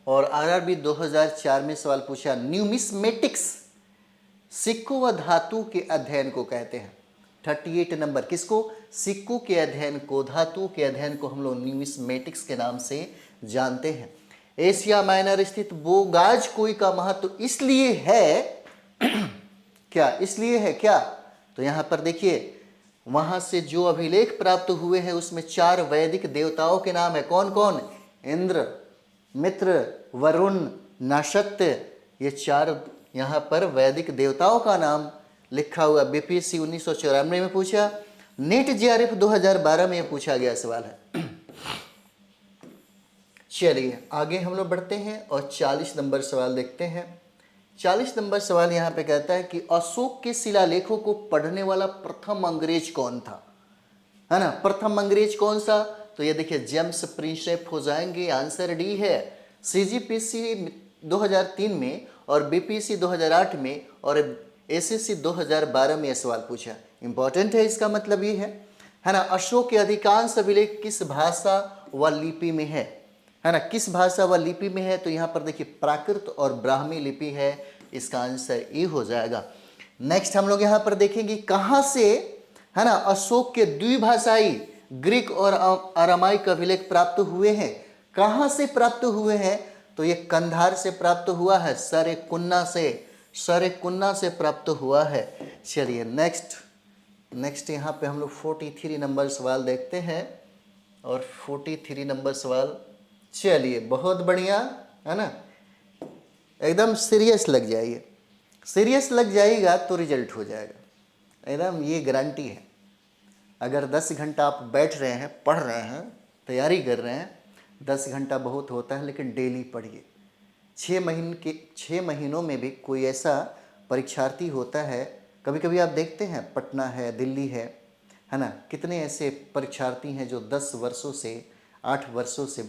और आरआरबी 2004 में सवाल पूछा, न्यूमिस्मेटिक्स सिक्कों व धातु के अध्ययन को कहते हैं। 38 नंबर, किसको? सिक्कों के अध्ययन को, धातु के अध्ययन को हम लोग न्यूमिस्मेटिक्स के नाम से जानते हैं। एशिया माइनर स्थित बोगाज कुई का महत्व इसलिए है क्या? इसलिए है क्या? तो यहाँ पर देखिए वहां से जो अभिलेख प्राप्त हुए हैं उसमें 4 वैदिक देवताओं के नाम है। कौन कौन? इंद्र, मित्र, वरुण, नक्षत्र, ये 4 यहाँ पर वैदिक देवताओं का नाम लिखा हुआ। बीपीएससी 1994 में पूछा, नीट जेआरएफ 2012 में पूछा गया सवाल है। चलिए आगे हम लोग बढ़ते हैं और 40 नंबर सवाल देखते हैं। 40 नंबर सवाल यहाँ पे कहता है कि अशोक के शिलालेखों को पढ़ने वाला प्रथम अंग्रेज कौन था, है ना, प्रथम अंग्रेज कौन सा? तो ये देखिए जेम्स प्रिंसेप हो जाएंगे, आंसर डी है। सीजीपीसी 2003 में और बीपीएससी 2008 में और एसएससी 2012 में यह सवाल पूछा। इंपॉर्टेंट है, इसका मतलब ये है ना, अशोक के अधिकांश अभिलेख किस भाषा व लिपि में है ना, किस भाषा व लिपि में है? तो यहाँ पर देखिए प्राकृत और ब्राह्मी लिपि है। इसका आंसर ए हो जाएगा। नेक्स्ट हम लोग यहाँ पर देखेंगे कहाँ से, है ना, अशोक के द्विभाषाई ग्रीक और अरामाइक अभिलेख प्राप्त हुए हैं। कहाँ से प्राप्त हुए हैं? तो ये कंधार से प्राप्त हुआ है, सरे कुन्ना से प्राप्त हुआ है। चलिए नेक्स्ट यहाँ पे हम लोग 43 नंबर सवाल देखते हैं। और 43 नंबर सवाल, चलिए बहुत बढ़िया है ना, एकदम सीरियस लग जाइए, सीरियस लग जाएगा तो रिजल्ट हो जाएगा, एकदम ये गारंटी है। अगर 10 घंटा आप बैठ रहे हैं, पढ़ रहे हैं, तैयारी कर रहे हैं, 10 घंटा बहुत होता है, लेकिन डेली पढ़िए। 6 महीनों में भी कोई ऐसा परीक्षार्थी होता है, कभी कभी आप देखते हैं पटना है, दिल्ली है ना, कितने ऐसे परीक्षार्थी हैं जो 10 वर्षों से 8 वर्षों से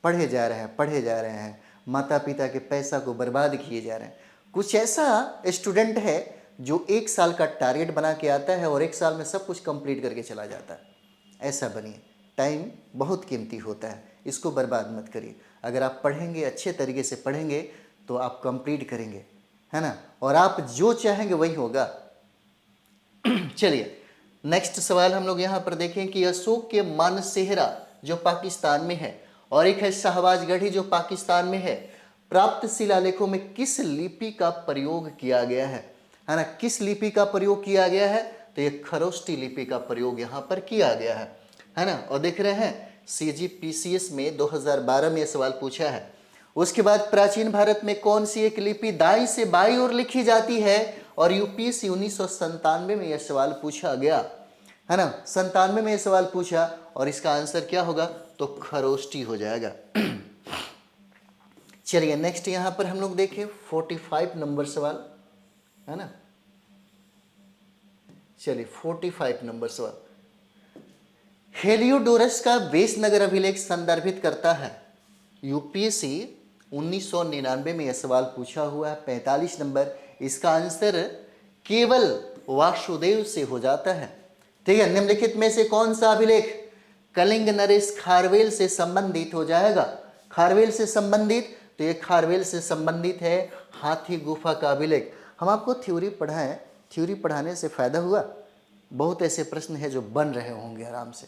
पढ़े जा रहे हैं, माता पिता के पैसा को बर्बाद किए जा रहे हैं। कुछ ऐसा स्टूडेंट है जो 1 साल का टारगेट बना के आता है और 1 साल में सब कुछ कंप्लीट करके चला जाता है। ऐसा बनिए, टाइम बहुत कीमती होता है, इसको बर्बाद मत करिए। अगर आप पढ़ेंगे, अच्छे तरीके से पढ़ेंगे तो आप कंप्लीट करेंगे, है ना, और आप जो चाहेंगे वही होगा। चलिए नेक्स्ट सवाल हम लोग यहाँ पर देखें कि अशोक के मानसेहरा जो पाकिस्तान में है और एक है शाहबाजगढ़ी जो पाकिस्तान में है, प्राप्त शिलालेखों में किस लिपि का प्रयोग किया गया है ना, किस लिपि का प्रयोग किया गया है? तो ये खरोष्टी लिपि का प्रयोग यहाँ पर किया गया है ना। और देख रहे हैं CGPCS में 2012 में ये सवाल पूछा है। उसके बाद प्राचीन भारत में कौन सी एक लिपि दाई से बाई ओर लिखी जाती है? और UPSC 1997 में यह सवाल पूछा गया है ना, 97 में यह सवाल पूछा और इसका आंसर क्या होगा? तो खरोष्टी हो जाएगा। चलिए नेक्स्ट यहां पर हम लोग देखें 45 नंबर सवाल, है ना। चलिए 45 नंबर सवाल, हेलियोडोरस का वेशनगर अभिलेख संदर्भित करता है। UPSC 1999 में यह सवाल पूछा हुआ है, 45 नंबर। इसका आंसर केवल वासुदेव से हो जाता है। ठीक है, निम्नलिखित में से कौन सा अभिलेख कलिंग नरेश खारवेल से संबंधित हो जाएगा? खारवेल से संबंधित, तो ये खारवेल से संबंधित है हाथी गुफा का अभिलेख। हम आपको थ्योरी पढ़ाएं, थ्योरी पढ़ाने से फायदा हुआ? बहुत ऐसे प्रश्न हैं जो बन रहे होंगे आराम से,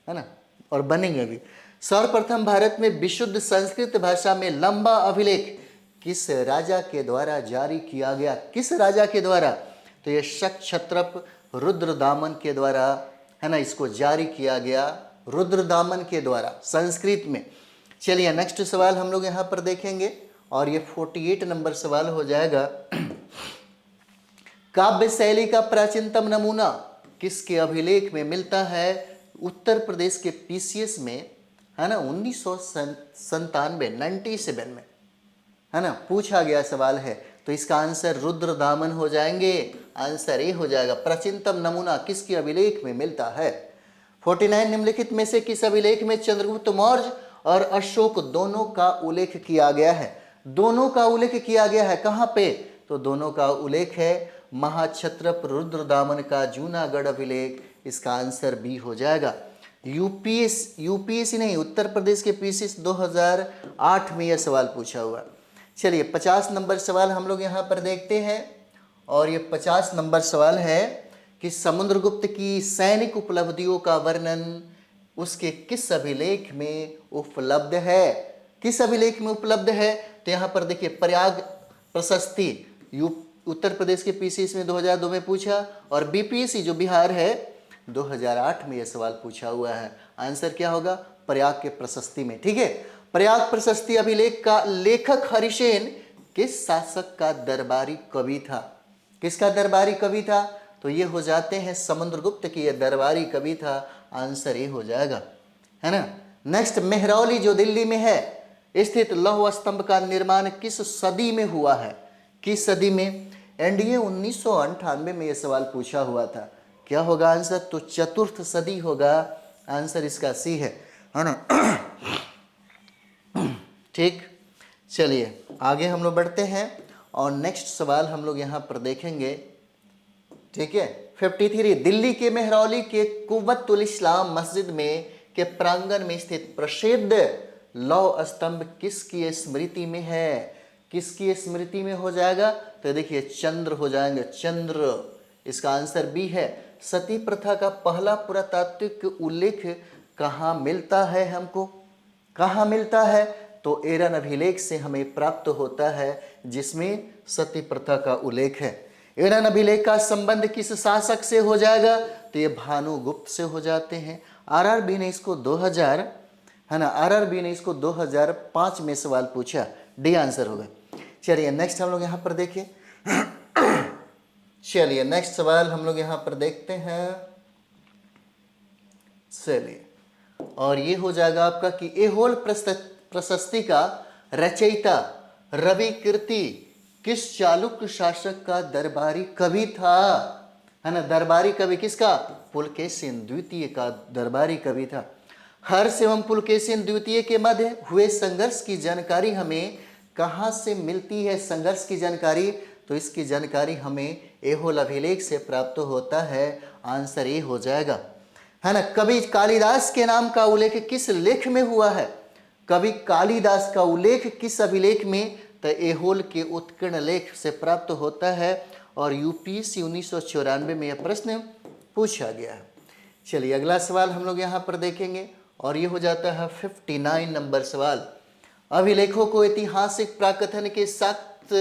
है ना, और बनेंगे भी। सर्वप्रथम भारत में विशुद्ध संस्कृत भाषा में लंबा अभिलेख किस राजा के द्वारा जारी किया गया? किस राजा के द्वारा? तो ये शक क्षत्रप रुद्रदामन के द्वारा, है ना, इसको जारी किया गया रुद्रदामन के द्वारा संस्कृत में। चलिए नेक्स्ट सवाल हम लोग यहाँ पर देखेंगे और ये 48 नंबर सवाल हो जाएगा। काव्य शैली का प्राचीनतम नमूना किसके अभिलेख में मिलता है? उत्तर प्रदेश के PCS में, है ना, 1997 में, है ना, पूछा गया सवाल है। तो इसका आंसर रुद्रदामन हो जाएंगे। आंसर ए हो जाएगा, प्राचीनतम नमूना किसके अभिलेख में मिलता है। 49 निम्नलिखित में से किस अभिलेख में चंद्रगुप्त मौर्य और अशोक दोनों का उल्लेख किया गया है? दोनों का उल्लेख किया गया है कहाँ पे? तो दोनों का उल्लेख है महाक्षत्रप रुद्रदामन का जूनागढ़ अभिलेख। इसका आंसर बी हो जाएगा। यूपीएससी नहीं, उत्तर प्रदेश के PCS 2008 में यह सवाल पूछा हुआ। चलिए 50 नंबर सवाल हम लोग यहाँ पर देखते हैं और ये 50 नंबर सवाल है कि समुद्रगुप्त की सैनिक उपलब्धियों का वर्णन उसके किस अभिलेख में उपलब्ध है? किस अभिलेख में उपलब्ध है? तो यहाँ पर देखिए प्रयाग प्रशस्ति, उत्तर प्रदेश के PCS में 2002 में पूछा और BPSC जो बिहार है 2008 में यह सवाल पूछा हुआ है। आंसर क्या होगा? प्रयाग के प्रशस्ति में। ठीक है, प्रयाग प्रशस्ति अभिलेख का लेखक हरिसेन किस शासक का दरबारी कवि था? किसका दरबारी कवि था? तो ये हो जाते हैं समुद्रगुप्त की, यह दरबारी कवि था। आंसर ये हो जाएगा, है ना। नेक्स्ट, मेहरौली जो दिल्ली में है स्थित लौह स्तंभ का निर्माण किस सदी में हुआ है? किस सदी में? NDA 1998 में यह सवाल पूछा हुआ था। क्या होगा आंसर? तो चतुर्थ सदी होगा। आंसर इसका सी है ना। ठीक, चलिए आगे हम लोग बढ़ते हैं और नेक्स्ट सवाल हम लोग यहाँ पर देखेंगे। ठीक है, 53, दिल्ली के मेहरौली के कुव्वतुल इस्लाम मस्जिद में के प्रांगण में स्थित प्रसिद्ध लौह स्तंभ किसकी स्मृति में है? किसकी स्मृति में हो जाएगा? तो देखिए चंद्र हो जाएंगे, चंद्र। इसका आंसर बी है। सती प्रथा का पहला पुरातात्विक उल्लेख कहाँ मिलता है हमको? कहाँ मिलता है? तो एरन अभिलेख से हमें प्राप्त होता है, जिसमें सती प्रथा का उल्लेख है। एरन अभिलेख का संबंध किस शासक से हो जाएगा? तो ये भानुगुप्त से हो जाते हैं। आरआरबी ने इसको 2000 है ना, आरआरबी ने इसको 2005 में सवाल पूछा, डी आंसर होगा। चलिए नेक्स्ट हम लोग यहाँ पर देखिए। चलिए नेक्स्ट सवाल हम लोग यहाँ पर देखते हैं। चलिए, और ये हो जाएगा आपका कि एहोल प्रशस्ति का रचयिता रवि कीर्ति किस चालुक्य शासक का दरबारी कवि था? है ना, दरबारी कवि किसका? पुलकेशिन द्वितीय का दरबारी कवि था। हर्ष एवं पुलकेशिन द्वितीय के मध्य हुए संघर्ष की जानकारी हमें कहाँ से मिलती है? संघर्ष की जानकारी, तो इसकी जानकारी हमें एहोल अभिलेख से प्राप्त होता है। आंसर ए हो जाएगा, है ना। कवि कालिदास के नाम का उल्लेख किस लेख में हुआ है? कवि कालिदास का उल्लेख किस अभिलेख में? तो एहोल के उत्कीर्ण लेख से प्राप्त होता है, और यूपीएससी 1994 में यह प्रश्न पूछा गया है। चलिए अगला सवाल हम लोग यहाँ पर देखेंगे, और ये हो जाता है 59 नंबर सवाल। अभिलेखों को ऐतिहासिक प्राकथन के साथ,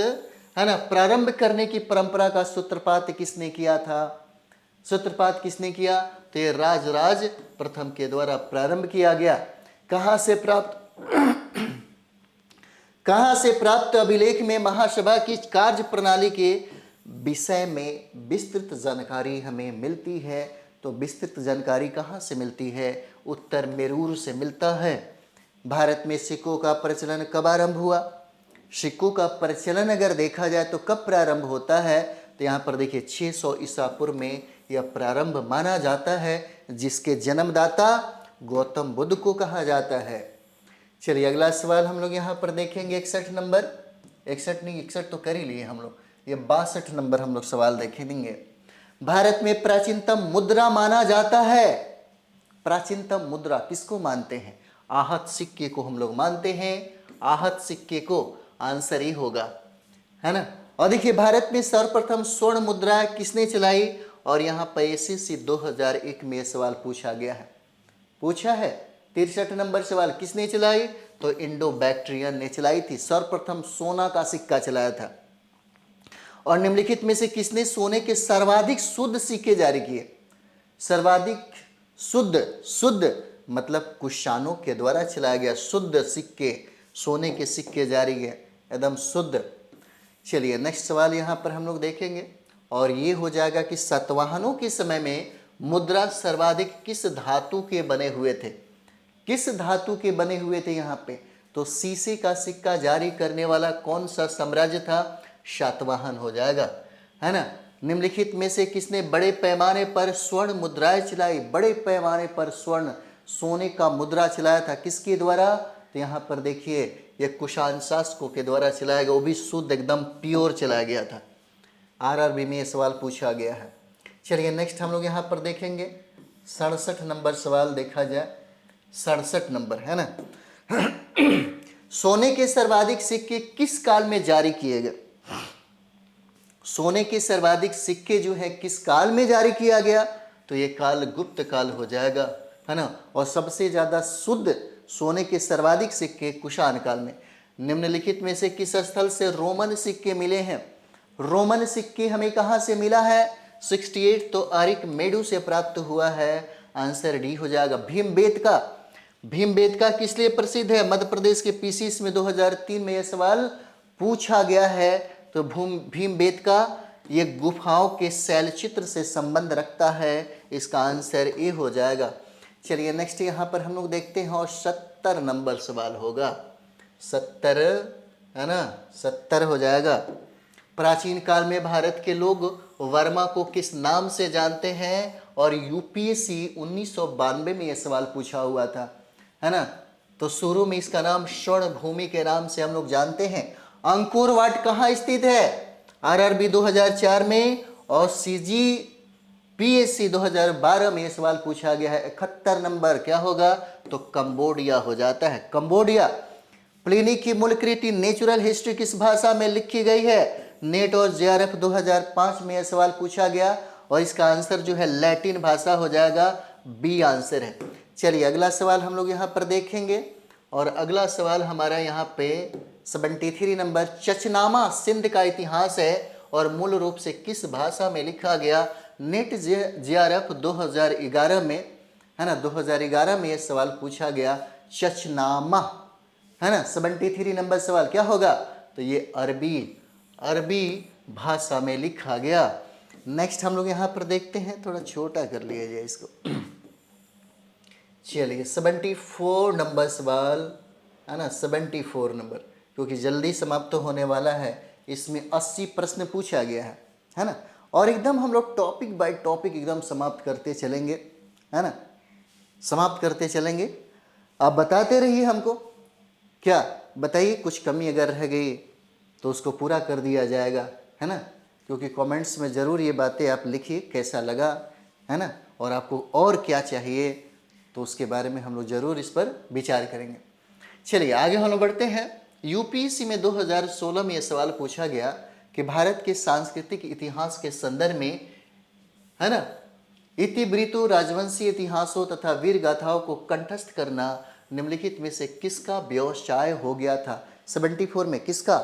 है ना, प्रारंभ करने की परंपरा का सूत्रपात किसने किया था? सूत्रपात किसने किया? तो ये राजराज प्रथम के द्वारा प्रारंभ किया गया। कहाँ से प्राप्त कहाँ से प्राप्त? अभिलेख में महासभा की कार्य प्रणाली के विषय में विस्तृत जानकारी हमें मिलती है। तो विस्तृत जानकारी कहाँ से मिलती है? उत्तर मेरूर से मिलता है। भारत में सिक्कों का प्रचलन कब आरंभ हुआ? सिक्कों का प्रचलन अगर देखा जाए तो कब प्रारंभ होता है? तो यहाँ पर देखिए 600 ईसा पूर्व में यह प्रारंभ माना जाता है, जिसके जन्मदाता गौतम बुद्ध को कहा जाता है। चलिए अगला सवाल हम लोग यहाँ पर देखेंगे 61 नंबर, 61 नहीं 61 तो कर ही लिए हम लोग, ये 62 नंबर हम लोग सवाल देखेंगे। भारत में प्राचीनतम मुद्रा माना जाता है। प्राचीनतम मुद्रा किसको मानते हैं? आहत सिक्के को हम लोग मानते हैं, आहत सिक्के को। आंसर ही होगा, है ना। और देखिए भारत में सर्वप्रथम स्वर्ण मुद्रा किसने चलाई? और यहाँ पर एसएससी 2001 में सवाल पूछा गया है, पूछा है। 63 नंबर सवाल किसने चलाई? तो इंडो बैक्ट्रियन ने चलाई थी। सर्वप्रथम सोना का सिक्का चलाया था। और निम्नलिखित में से किसने सोने के सर्वाधिक शुद्ध सिक्के जारी किए? सर्वाधिक शुद्ध मतलब कुशानों के द्वारा चलाया गया शुद्ध सिक्के, सोने के सिक्के जारी किए, एकदम शुद्ध। चलिए नेक्स्ट सवाल यहाँ पर हम लोग देखेंगे, और ये हो जाएगा कि सातवाहनों के समय में मुद्रा सर्वाधिक किस धातु के बने हुए थे? किस धातु के बने हुए थे यहाँ पे? तो शीशे का सिक्का जारी करने वाला कौन सा साम्राज्य था? सातवाहन हो जाएगा, है ना। निम्नलिखित में से किसने बड़े पैमाने पर स्वर्ण मुद्राएं चलाई? बड़े पैमाने पर स्वर्ण सोने का मुद्रा चलाया था, किसके द्वारा? तो यहाँ पर देखिए ये कुषाण शासकों के द्वारा चलाया गया, वो भी शुद्ध एकदम प्योर चलाया गया था। आरआरबी में ये सवाल पूछा गया है। चलिए नेक्स्ट हम लोग यहाँ पर देखेंगे 67 नंबर सवाल देखा जाए, 67 नंबर, है ना। सोने के सर्वाधिक सिक्के किस काल में जारी किए गए? सोने के सर्वाधिक सिक्के जो है किस काल में जारी किया गया? तो ये काल गुप्त काल हो जाएगा, है ना। और सबसे ज्यादा शुद्ध सोने के सर्वाधिक सिक्के कुषाण काल में। निम्नलिखित में से किस स्थल से रोमन सिक्के मिले हैं? रोमन सिक्के हमें कहां से मिला है? 68 तो आरिक मेडू से प्राप्त हुआ है। आंसर डी हो जाएगा। भीमबेटका, भीमबेटका किस लिए प्रसिद्ध है? मध्य प्रदेश के पीसीएस में 2003 में यह सवाल पूछा गया है। तो भीमबेटका ये गुफाओं के शैलचित्र से संबंध रखता है। इसका आंसर ए हो जाएगा। चलिए नेक्स्ट यहाँ पर हम लोग देखते हैं, और 70 नंबर सवाल होगा। 70, है ना, 70 हो जाएगा। प्राचीन काल में भारत के लोग वर्मा को किस नाम से जानते हैं? और यूपीएससी 1992 में यह सवाल पूछा हुआ था, है ना। तो शुरू में इसका नाम स्वर्ण भूमि के नाम से हम लोग जानते हैं। अंकुर वाट कहाँ स्थित है? आरआरबी 2004 में और सीजीपीएससी 2012 में यह सवाल पूछा गया है। 71 नंबर क्या होगा? तो कंबोडिया हो जाता है, कंबोडिया। प्लिनी की मूल कृति नेचुरल हिस्ट्री किस भाषा में लिखी गई है? नेट और जेआरएफ 2005 में यह सवाल पूछा गया, और इसका आंसर जो है लैटिन भाषा हो जाएगा। बी आंसर है। चलिए अगला सवाल हम लोग यहाँ पर देखेंगे, और अगला सवाल हमारा यहाँ पे 73 नंबर, चचनामा सिंध का इतिहास है और मूल रूप से किस भाषा में लिखा गया? नेट जेआरएफ 2011 में, है ना, 2011 में ये सवाल पूछा गया, चचनामा, है ना। 73 नंबर सवाल क्या होगा? तो ये अरबी भाषा में लिखा गया। नेक्स्ट हम लोग यहाँ पर देखते हैं, थोड़ा छोटा कर लिया जाए इसको। चलिए 74 नंबर सवाल, है ना, 74 नंबर, क्योंकि जल्दी समाप्त तो होने वाला है। इसमें 80 प्रश्न पूछा गया है ना। और एकदम हम लोग टॉपिक बाय टॉपिक एकदम समाप्त करते चलेंगे, है ना, समाप्त करते चलेंगे। आप बताते रहिए हमको, क्या बताइए, कुछ कमी अगर रह गई तो उसको पूरा कर दिया जाएगा, है ना। क्योंकि कमेंट्स में ज़रूर ये बातें आप लिखिए कैसा लगा, है ना, और आपको और क्या चाहिए, तो उसके बारे में हम लोग ज़रूर इस पर विचार करेंगे। चलिए आगे हम लोग बढ़ते हैं। यूपीएससी में 2016 में यह सवाल पूछा गया कि भारत के सांस्कृतिक इतिहास के संदर्भ में, है ना, इतिवृत्तों, राजवंशीय इतिहासों तथा वीर गाथाओं को कंठस्थ करना निम्नलिखित में से किसका व्यवसाय हो गया था? 74 में किसका?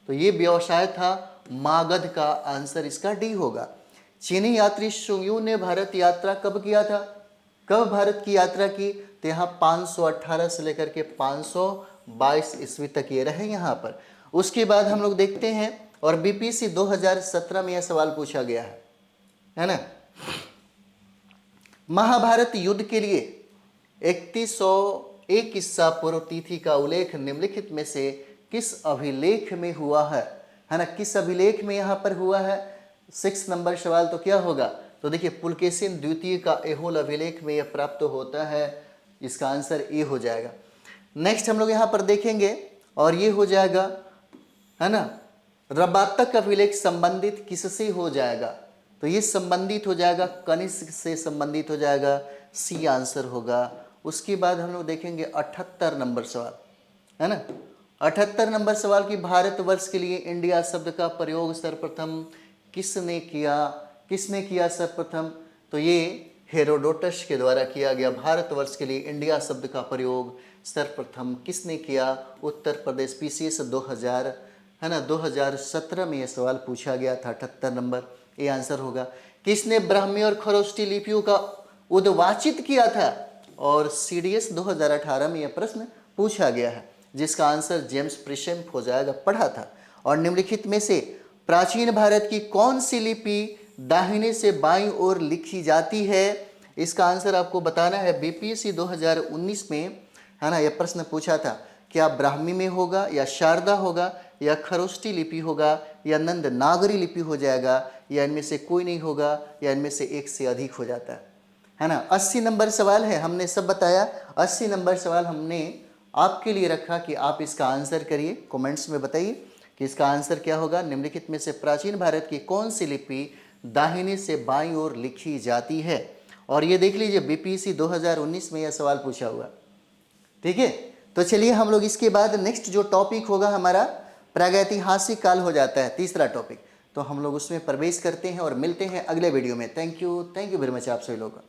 तो ये व्यवसाय था मागध का। आंसर इसका डी होगा। चीनी यात्री शुंगयू ने भारत यात्रा कब किया था? कब भारत की यात्रा की? तो यहाँ 518 से लेकर के 522 ईस्वी तक ये रहे यहाँ पर। उसके बाद हम लोग देखते हैं, और बीपीएससी 2017 में यह सवाल पूछा गया है ना। महाभारत युद्ध के लिए 3101 ईसा पूर्व तिथि का उल्लेख निम्नलिखित में से किस अभिलेख में हुआ है ना। किस अभिलेख में यहाँ पर हुआ है? 6 नंबर सवाल तो क्या होगा? तो देखिए पुलकेशिन द्वितीय का ऐहोल अभिलेख में यह प्राप्त होता है। इसका आंसर ए हो जाएगा। नेक्स्ट हम लोग यहाँ पर देखेंगे, और ये हो जाएगा, है ना, रबातक अभिलेख संबंधित किससे हो जाएगा? तो ये संबंधित हो जाएगा कनिष्क से संबंधित हो जाएगा। सी आंसर होगा। उसके बाद हम लोग देखेंगे 78 नंबर सवाल, है ना। 78 नंबर सवाल की भारतवर्ष के लिए इंडिया शब्द का प्रयोग सर्वप्रथम किसने किया? किसने किया सर्वप्रथम? तो ये हेरोडोटस के द्वारा किया गया। भारतवर्ष के लिए इंडिया शब्द का प्रयोग सर्वप्रथम किसने किया? उत्तर प्रदेश। पीसीएस 2000, है ना, 2017 में यह सवाल पूछा गया था। 78 नंबर ये आंसर होगा। किसने ब्राह्मी और खरोष्टी लिपियों का उद्वाचित किया था? और सीडीएस 2018 में यह प्रश्न पूछा गया है, जिसका आंसर जेम्स प्रिशेम्प हो जाएगा, पढ़ा था। और निम्नलिखित में से प्राचीन भारत की कौन सी लिपि दाहिने से बाईं ओर लिखी जाती है? इसका आंसर आपको बताना है। बीपीएससी 2019 में, है ना, यह प्रश्न पूछा था, क्या ब्राह्मी में होगा, या शारदा होगा, या खरोष्टी लिपि होगा, या नंद नागरी लिपि हो जाएगा, या इनमें से कोई नहीं होगा, या इनमें से एक से अधिक हो जाता है ना। 80 नंबर सवाल है, हमने सब बताया। 80 नंबर सवाल हमने आपके लिए रखा कि आप इसका आंसर करिए। कमेंट्स में बताइए कि इसका आंसर क्या होगा। निम्नलिखित में से प्राचीन भारत की कौन सी लिपि दाहिने से बाईं ओर लिखी जाती है? और ये देख लीजिए बीपीएससी 2019 में यह सवाल पूछा हुआ, ठीक है। तो चलिए हम लोग इसके बाद नेक्स्ट जो टॉपिक होगा हमारा प्रागैतिहासिक काल हो जाता है, तीसरा टॉपिक। तो हम लोग उसमें प्रवेश करते हैं और मिलते हैं अगले वीडियो में। थैंक यू वेरी मच आप सभी लोगों का।